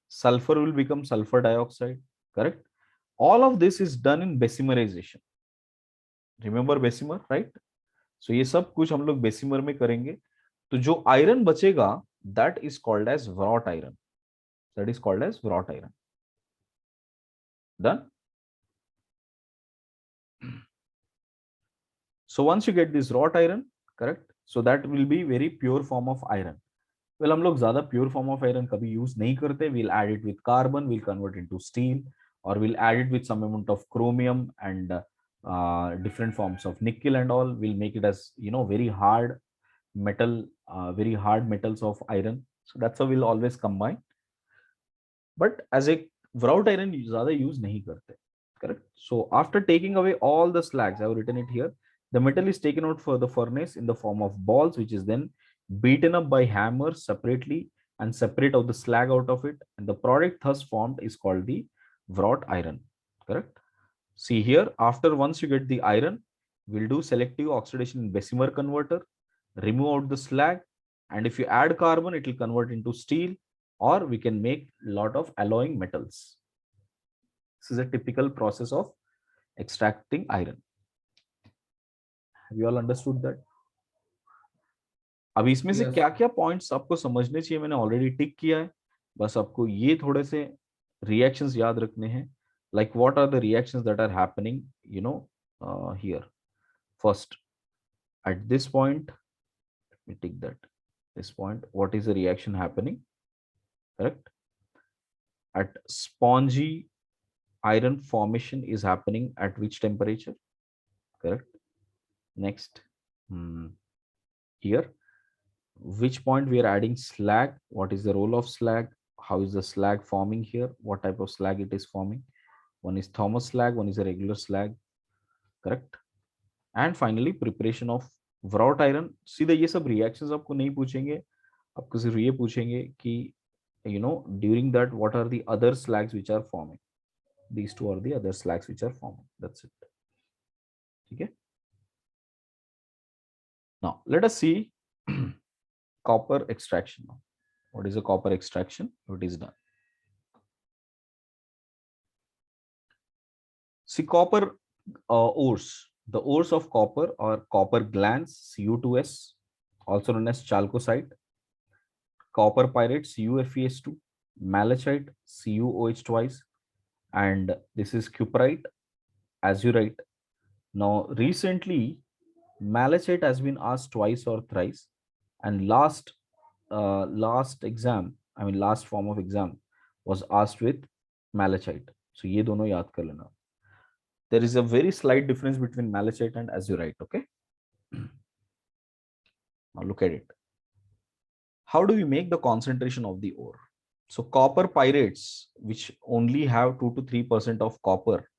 Sulfur will become sulfur dioxide. Correct? All of this is done in Bessemerization. Remember Bessemer, right? So ये सब कुछ हम लोग Bessemer में करेंगे. तो जो iron बचेगा, that is called as wrought iron. That is called as wrought iron. Done? So once you get this wrought iron, correct? So that will be very pure form of iron. Well, हम लोग ज़्यादा pure form of iron कभी use नहीं करते. We'll add it with carbon, we'll convert into steel, or we'll add it with some amount of chromium and different forms of nickel and all. We'll make it as, you know, very hard metal, very hard metals of iron. So that's how we'll always combine. But as a wrought iron, ज़्यादा use नहीं करते. Correct? So after taking away all the slags, I have written it here. The metal is taken out for the furnace in the form of balls, which is then beaten up by hammers separately and separate out the slag out of it, and the product thus formed is called the wrought iron. Correct? See here, after once you get the iron, we'll do selective oxidation in Bessemer converter, remove out the slag, and if you add carbon, it will convert into steel, or we can make a lot of alloying metals. This is a typical process of extracting iron. Have you all understood that? अब इसमें से Yes. क्या क्या points आपको समझने चाहिए मैंने already टिक किया है, बस आपको ये थोड़े से रिएक्शंस याद रखने हैं. Like what are the reactions that are happening, you know, here. First, at this point, let me tick that. This point, what is the reaction happening? Correct? At spongy iron formation is happening at which temperature? Correct? Next, here, which point we are adding slag? What is the role of slag? How is the slag forming here? What type of slag it is forming? One is Thomas slag, one is a regular slag. Correct? And finally, preparation of wrought iron. सीधा ये सब reactions आपको नहीं पूछेंगे, आपको सिर्फ ये पूछेंगे कि you know during that what are the other slags which are forming. These two are the other slags which are forming. That's it. ठीक है? Now let us see copper extraction. Now, what is a copper extraction? It is done. See, copper ores. The ores of copper are copper glands, Cu2s, also known as chalcocite, copper pyrite, CuFeS2, malachite, CuOH twice, and this is cuprite, azurite. Now, recently, malachite has been asked twice or thrice, and last exam, I mean last form of exam was asked with malachite. So, ये दोनों याद कर लेना. There is a very slight difference between malachite and azurite. Okay. Now look at it. How do we make the concentration of the ore? So copper pyrites, which only have 2 to 3% of copper,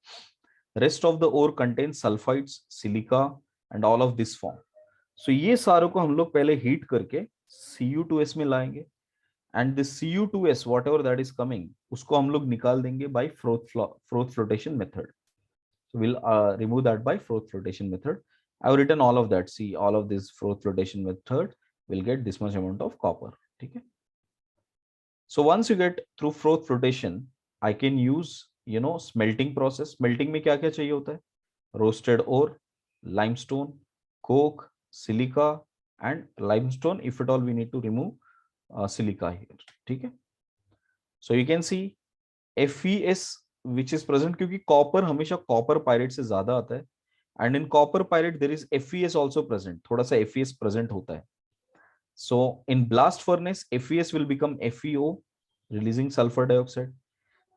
rest of the ore contains sulfides, silica, and all of this form. So ये सारों को हम लोग पहले heat करके Cu2s में लाएंगे, and this Cu2s whatever that is coming, उसको हम लोग निकाल देंगे by Froth flotation method. So we'll remove that by Froth flotation method. I've written all of that. See, all of this Froth flotation method will get this much amount of copper. Okay. So once you get through Froth flotation, I can use, you know, smelting process. Smelting में क्या क्या चाहिए होता है? Roasted ore, limestone, coke, silica, and limestone. If at all we need to remove silica here. Okay. So you can see FeS which is present क्योंकि copper हमेशा copper pyrite से ज्यादा आता है, and in copper pyrite there is FeS also present. थोड़ा सा FeS present होता है. So in blast furnace, FeS will become FeO, releasing sulfur dioxide.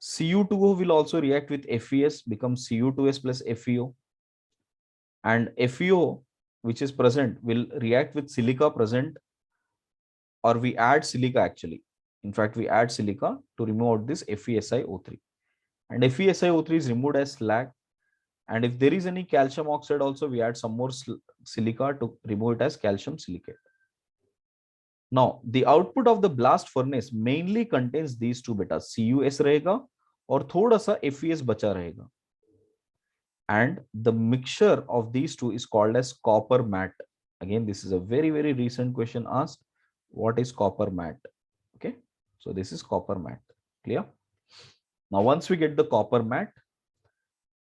Cu2O will also react with FeS, become Cu2s plus FeO, and FeO which is present will react with silica present, or we add silica actually. In fact, we add silica to remove out this FeSiO3. And FeSiO3 is removed as slag. And if there is any calcium oxide also, we add some more silica to remove it as calcium silicate. Now, the output of the blast furnace mainly contains these two beta, CuS रहेगा और थोड़ा सा FeS बचा रहेगा. And the mixture of these two is called as copper matte. Again, this is a very, very recent question asked. What is copper matte? Okay, so this is copper matte. Clear? Now, once we get the copper matte,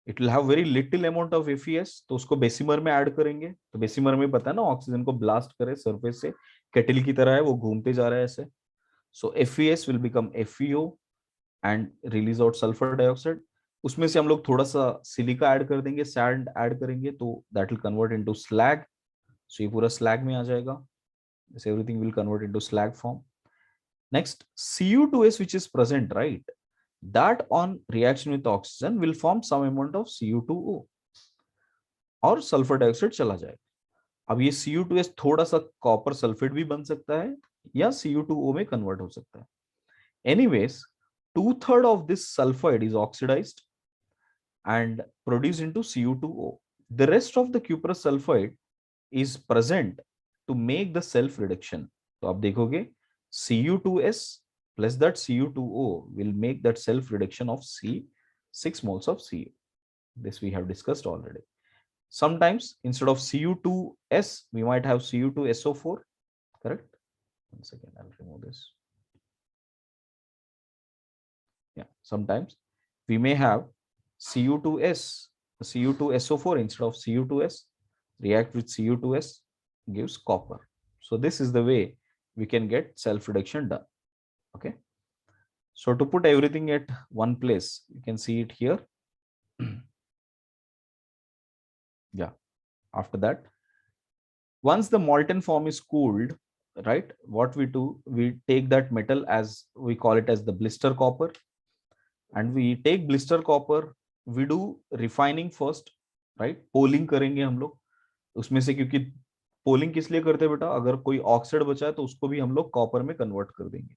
it will have very little amount of FeS. तो उसको Bessemer में add करेंगे. तो Bessemer में पता है ना, oxygen को ब्लास्ट करे सरफेस से, केटल की तरह है, वो घूमते जा रहा है ऐसे. So FeS will become FeO and release out sulfur dioxide. उसमें से हम लोग थोड़ा सा सिलिका ऐड कर देंगे, सैंड ऐड करेंगे, तो that will convert into slag. So ये पूरा slag में आ जाएगा. This everything will convert into slag form. Next, Cu2s which is present, right? That on reaction with oxygen will form some amount of Cu2O और sulphur dioxide चला जाएगा. अब ये Cu2s थोड़ा सा कॉपर सल्फेट भी बन सकता है या Cu2O में कन्वर्ट हो सकता है. Anyways, 2/3 of this sulfide is oxidized and produced into Cu2O. The rest of the cuprous sulfide is present to make the self reduction. तो आप देखोगे Cu2s plus that Cu2O will make that self reduction of 6 moles of Cu. This we have discussed already. Sometimes instead of Cu2s, we might have Cu2SO4, correct? One second, I'll remove this. Yeah, sometimes we may have Cu2s, Cu2SO4 instead of Cu2s, react with Cu2s, gives copper. So this is the way we can get self reduction done. Okay. So to put everything at one place, you can see it here. Yeah. After that, once the molten form is cooled, right, what we do, we take that metal, as we call it as the blister copper, and we take blister copper, we do refining first, right? Polling करेंगे हम लोग उसमें से, क्योंकि polling किस लिए करते हैं बेटा, अगर कोई ऑक्साइड बचा है तो उसको भी हम लोग कॉपर में कन्वर्ट कर देंगे.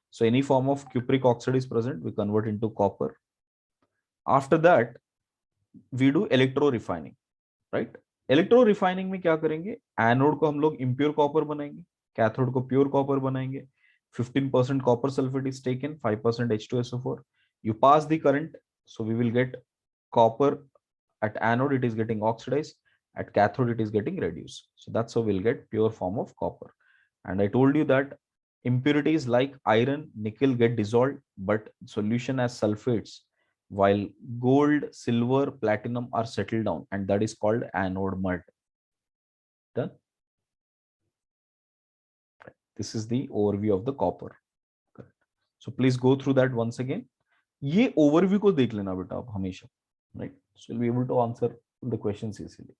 So any form of cupric oxide is present, we convert into copper. After that, we do electro refining, right? Electro refining में क्या करेंगे, एनोड को हम लोग इम्प्योर कॉपर बनाएंगे, कैथोड को प्योर कॉपर बनाएंगे. 15% copper sulfate is taken, 5% H2SO4. You pass the current, so we will get copper at anode, it is getting oxidized, at cathode it is getting reduced. So that's how we'll get pure form of copper. And I told you that impurities like iron, nickel get dissolved, but solution as sulfates, while gold, silver, platinum are settled down, and that is called anode mud. Done. This is the overview of the copper. So please go through that once again. ये overview को देख लेना बेटा आप हमेशा, right? So you'll be able to answer the questions easily.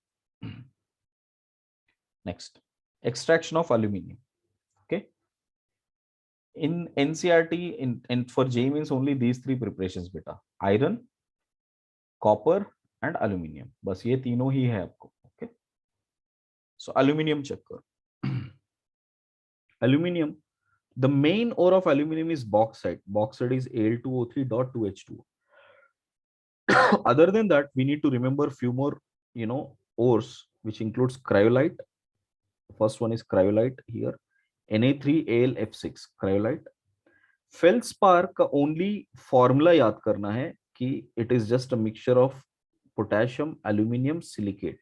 Next, extraction of aluminium. Okay. In NCERT, and for J means only these three preparations beta: iron, copper and aluminium. बस ये तीनों ही है आपको. Okay. So aluminium check करो. Aluminium, the main ore of aluminium is bauxite. Bauxite is Al2O3.2H2O. Other than that, we need to remember few more, ores, which includes cryolite. The first one is cryolite here, Na3AlF6 cryolite. Feldspar का only formula याद करना है कि it is just a mixture of potassium, aluminium, silicate.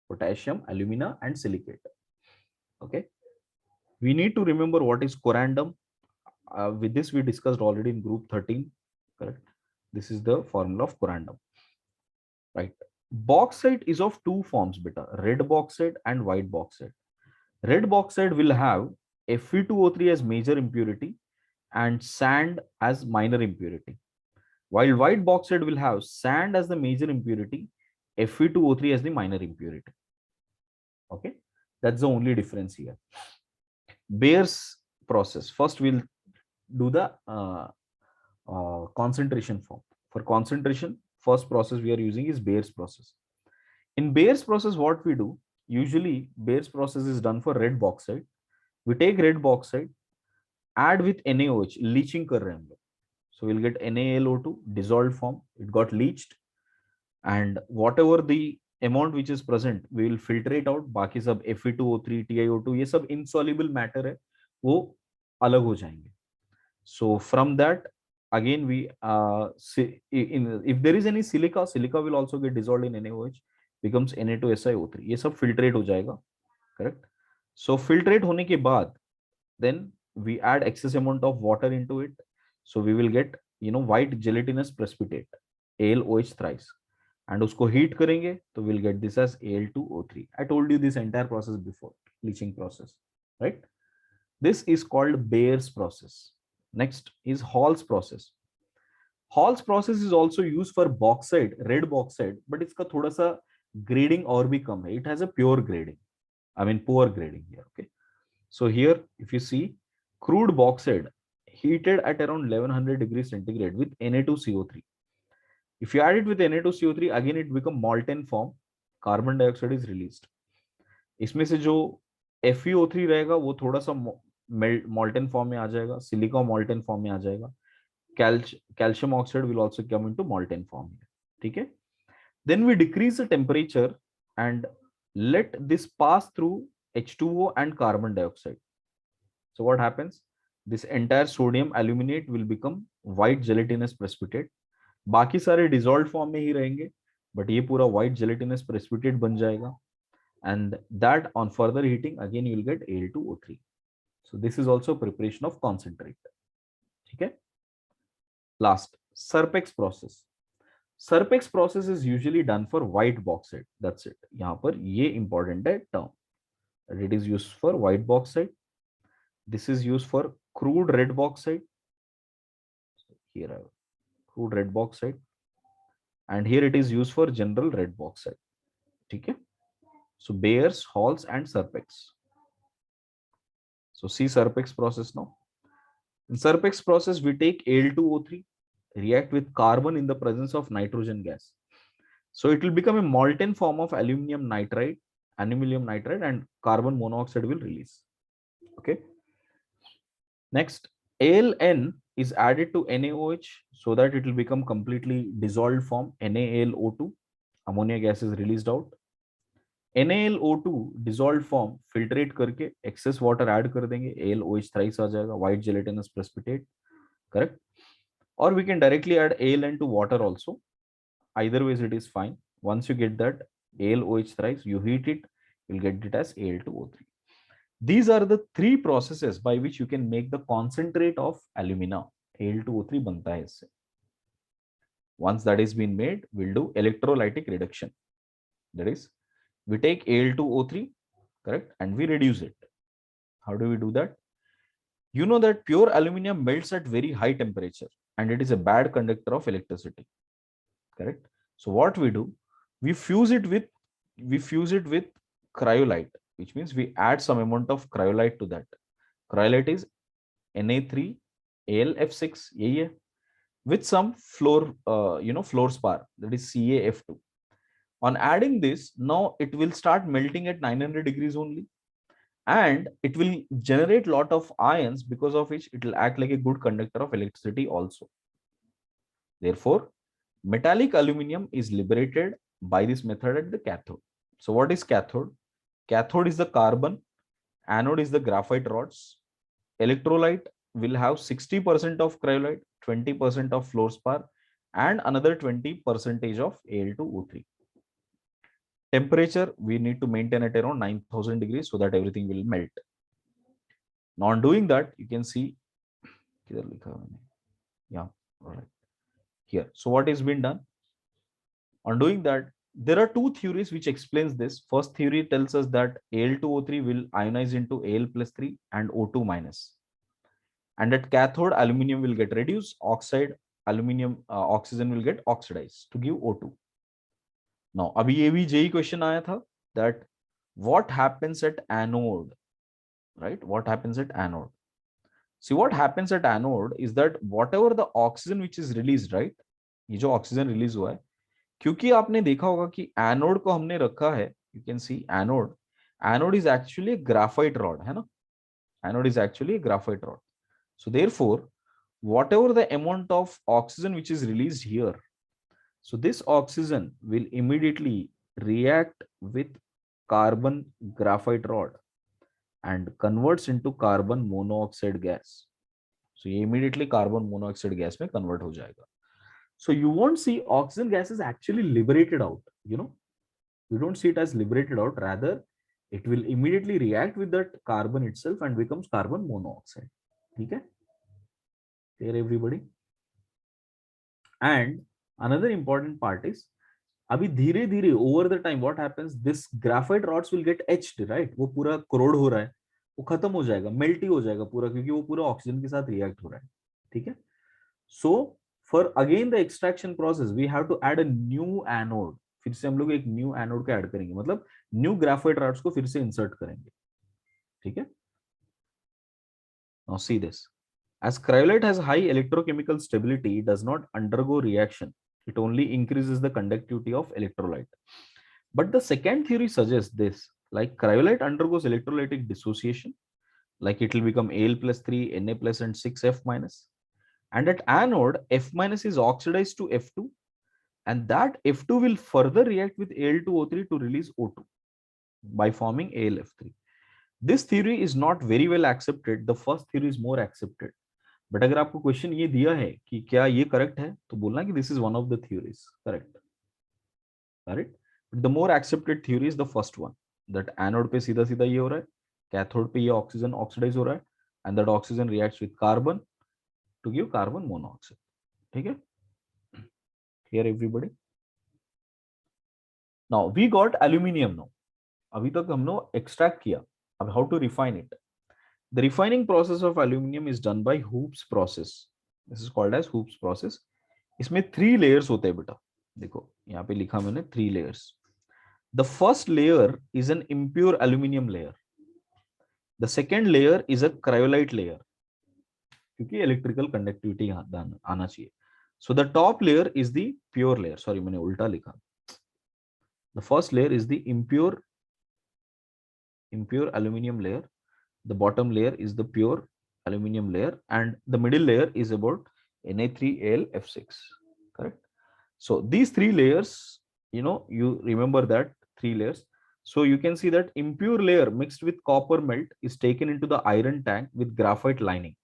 Potassium, alumina and silicate. Okay. We need to remember what is corundum. With this we discussed already in group 13, correct? This is the formula of corundum, right? Bauxite is of two forms beta, red bauxite and white bauxite. Red bauxite will have Fe2O3 as major impurity and sand as minor impurity, while white bauxite will have sand as the major impurity, Fe2O3 as the minor impurity. Okay, that's the only difference here. Bayer's process. First, we'll do the concentration form. For concentration, first process we are using is Bayer's process. In Bayer's process, what we do, usually Bayer's process is done for red bauxite. We take red bauxite, add with NaOH, leaching kar rahe hain hum log. So we'll get NaLO2 dissolved form. It got leached, and whatever the amount which is present, we will filter it out. बाकी सब Fe2O3, TiO2 ये सब insoluble matter है, वो अलग हो जाएंगे. So from that, again we if there is any silica, silica will also get dissolved in NaOH, becomes Na2SiO3. ये सब filtrate हो जाएगा, correct? So filtrate होने के बाद, then we add excess amount of water into it. So we will get, white gelatinous precipitate, AlOH thrice. And उसको heat करेंगे तो we'll get this as Al2O3. I told you this entire process before, leaching process, right? This is called Bayer's process. Next is Hall's process. Hall's process is also used for bauxite, red bauxite, but इसका थोड़ा सा grading और भी कम है. It has a pure grading, poor grading here. Okay, so here if you see crude bauxite heated at around 1100 degrees centigrade with Na2CO3. If you add it with Na2CO3, again it become molten form. Carbon dioxide is released. इसमें से जो FeO3 रहेगा वो थोड़ा सा molten form में आ जाएगा. Silica molten form में आ जाएगा. Calcium oxide will also come into molten form here. ठीक है? Then we decrease the temperature and let this pass through H2O and carbon dioxide. So what happens? this entire sodium aluminate will become white gelatinous precipitate. बाकी सारे dissolved form में ही रहेंगे, but ये पूरा white gelatinous precipitate बन जाएगा, and that on further heating again you will get Al2O3. So this is also preparation of concentrate. ठीक है? Last, Serpex process. Serpex process is usually done for white bauxite. That's it. यहाँ पर ये important है term. It is used for white bauxite. This is used for crude red bauxite. So here I have crude red bauxite, and here it is used for general red bauxite. Okay. So Bayer's, Hall's, and Serpex. So see Serpex process now. In Serpex process, we take Al2O3, react with carbon in the presence of nitrogen gas. So it will become a molten form of aluminum nitride, and carbon monoxide will release. Okay. Next, AlN is added to NaOH so that it will become completely dissolved form, NaLO2. Ammonia gas is released out. NaLO2 dissolved form filtrate करके excess water add कर देंगे, AlOH thrice आ जाएगा, white gelatinous precipitate, correct? Or we can directly add AlN to water also. Either ways it is fine. Once you get that AlOH thrice, you heat it, you'll get it as Al2O3. These are the three processes by which you can make the concentrate of alumina. Al2O3 बनता है इससे. Once that is been made, we'll do electrolytic reduction. That is, we take Al2O3, correct, and we reduce it. How do we do that? You know that pure aluminum melts at very high temperature and it is a bad conductor of electricity, correct? So what we do, we fuse it with cryolite, which means we add some amount of cryolite to that. Cryolite is Na3AlF6 with some fluorspar, that is CaF2. On adding this, now it will start melting at 900 degrees only, and it will generate lot of ions, because of which it will act like a good conductor of electricity also. Therefore, metallic aluminum is liberated by this method at the cathode. So what is cathode? Cathode is the carbon, anode is the graphite rods. Electrolyte will have 60% of cryolite, 20% of fluorspar, and another 20% of Al2O3. Temperature we need to maintain at around 9000 degrees so that everything will melt. Now on doing that, you can see here, all right, here. So what is been done? On doing that, there are two theories which explains this. First theory tells us that Al2O3 will ionize into Al+3 and O2 minus. And at cathode, aluminum will get reduced, oxide, oxygen will get oxidized to give O2. Now, abhi ye bhi JEE question aaya tha that what happens at anode, right? What happens at anode? See, what happens at anode is that whatever the oxygen which is released, right? ये जो oxygen release हुआ है, क्योंकि आपने देखा होगा कि anode को हमने रखा है, you can see anode is actually a graphite rod, है ना? Anode is actually a graphite rod. So therefore, whatever the amount of oxygen which is released here, so this oxygen will immediately react with carbon graphite rod and converts into carbon monoxide gas. So immediately carbon monoxide gas में convert हो जाएगा. So you won't see oxygen gas is actually liberated out. You don't see it as liberated out. Rather, it will immediately react with that carbon itself and becomes carbon monoxide. Okay? Clear, everybody? And another important part is, अभी धीरे धीरे over the time what happens, this graphite rods will get etched, right? वो पूरा corrode हो रहा है, वो खत्म हो जाएगा, मेल्ट ही हो जाएगा पूरा, क्योंकि वो पूरा ऑक्सीजन के साथ रिएक्ट हो रहा है. ठीक है? So for again the extraction process we have to add a new anode. फिर से हम लोग एक न्यू एनोड को ऐड करेंगे, मतलब न्यू ग्राफाइट रॉड्स को फिर से इंसर्ट करेंगे. ठीक है? Now see this. As cryolite has high electrochemical stability, it does not undergo reaction. It only increases the conductivity of electrolyte. But the second theory suggests this, like cryolite undergoes electrolytic dissociation, like it will become Al+3, Na+, and 6F-. And at anode, F- is oxidized to F2, and that F2 will further react with Al2O3 to release O2 by forming AlF3. This theory is not very well accepted. The first theory is more accepted. But अगर आपको question ये दिया है कि क्या ये correct है, तो बोलना कि this is one of the theories correct. Correct. But the more accepted theory is the first one, that anode पे सीधा सीधा ये हो रहा है, कैथोड पे ये ऑक्सीजन ऑक्सीडाइज हो रहा है, and that oxygen reacts with carbon to give carbon monoxide. ठीक है, clear everybody? Now we got aluminium. Now अभी तक हमने एक्सट्रैक्ट किया, अब how to refine it. The refining process of aluminum is done by Hoops process. This is called as Hoops process. इसमें 3 layers होते हैं बेटा. देखो यहाँ पे लिखा मैंने 3 layers. The first layer is an impure aluminum layer. The second layer is a cryolite layer. क्योंकि electrical conductivity आना चाहिए. So the top layer is the pure layer. Sorry मैंने उल्टा लिखा. The first layer is the impure aluminum layer. The bottom layer is the pure aluminum layer, and the middle layer is about Na3Al(F6). Correct. So these 3 layers, you remember that 3 layers. So you can see that impure layer mixed with copper melt is taken into the iron tank with graphite lining.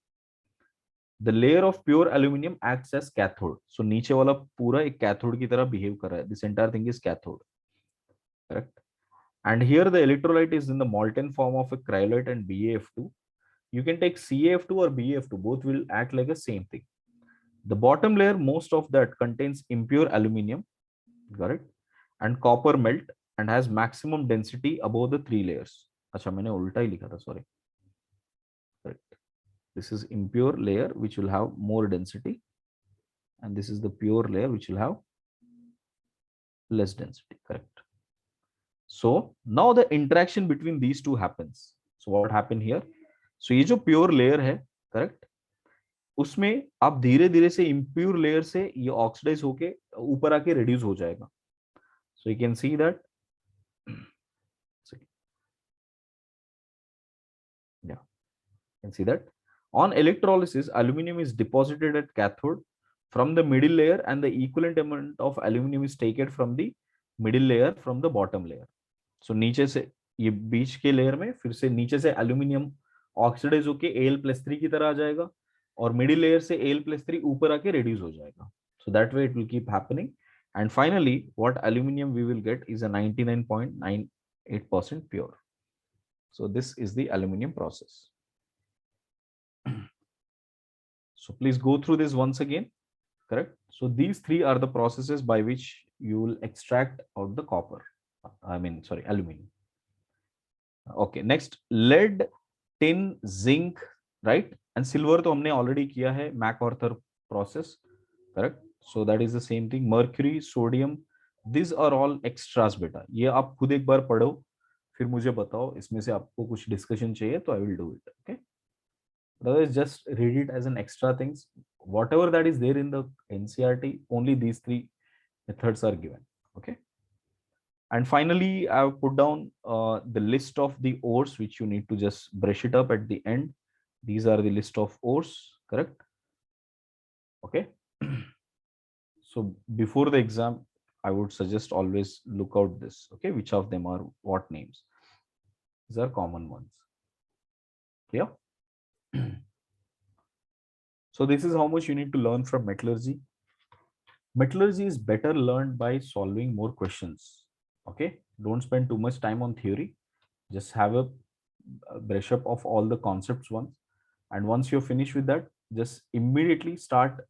The layer of pure aluminum acts as cathode. So नीचे वाला पूरा एक cathode की तरह behave कर रहा है. This entire thing is cathode. Correct. And here the electrolyte is in the molten form of a cryolite and BaF2. You can take CaF2 or BaF2, both will act like the same thing. The bottom layer, most of that contains impure aluminum, correct, and copper melt, and has maximum density above the 3 layers. अच्छा मैंने उल्टा ही लिखा था, sorry. Correct. This is impure layer which will have more density, and this is the pure layer which will have less density. Correct. So now the interaction between these two happens. So what happened here? So ये जो pure layer है, correct, उसमें आप धीरे धीरे से impure layer से ये oxidize होके ऊपर आके reduce हो जाएगा. So you can see that. Yeah, you can see that. On electrolysis, aluminum is deposited at cathode from the middle layer, and the equivalent amount of aluminum is taken from the middle layer from the bottom layer. So नीचे से ये बीच के layer में फिर से नीचे से aluminium oxidise होके Al+3 की तरह आ जाएगा, और मिडिल लेयर से Al+3 ऊपर आके रिड्यूस हो जाएगा. So that way it will keep happening, and finally what aluminum we will get is a 99.98% pure. So this is the aluminum process. So please go through this once again. Correct. So these 3 are the processes by which you will extract out the copper. Aluminum. Okay, next lead, tin, zinc, right? And silver तो हमने already किया है, MacArthur process, correct? So that is the same thing. Mercury, sodium, these are all extras बेटा. ये आप खुद एक बार पढ़ो, फिर मुझे बताओ इसमें से आपको कुछ discussion चाहिए तो I will do it. Okay? Otherwise, just read it as an extra things. Whatever that is there in the NCERT, only these 3 methods are given. Okay. And finally, I've put down the list of the ores which you need to just brush it up at the end. These are the list of ores, correct? Okay. So before the exam, I would suggest always look out this. Okay, which of them are what names? These are common ones. Clear? So this is how much you need to learn from metallurgy. Metallurgy is better learned by solving more questions. Okay, don't spend too much time on theory. Just have a brush up of all the concepts once, and once you're finished with that, just immediately start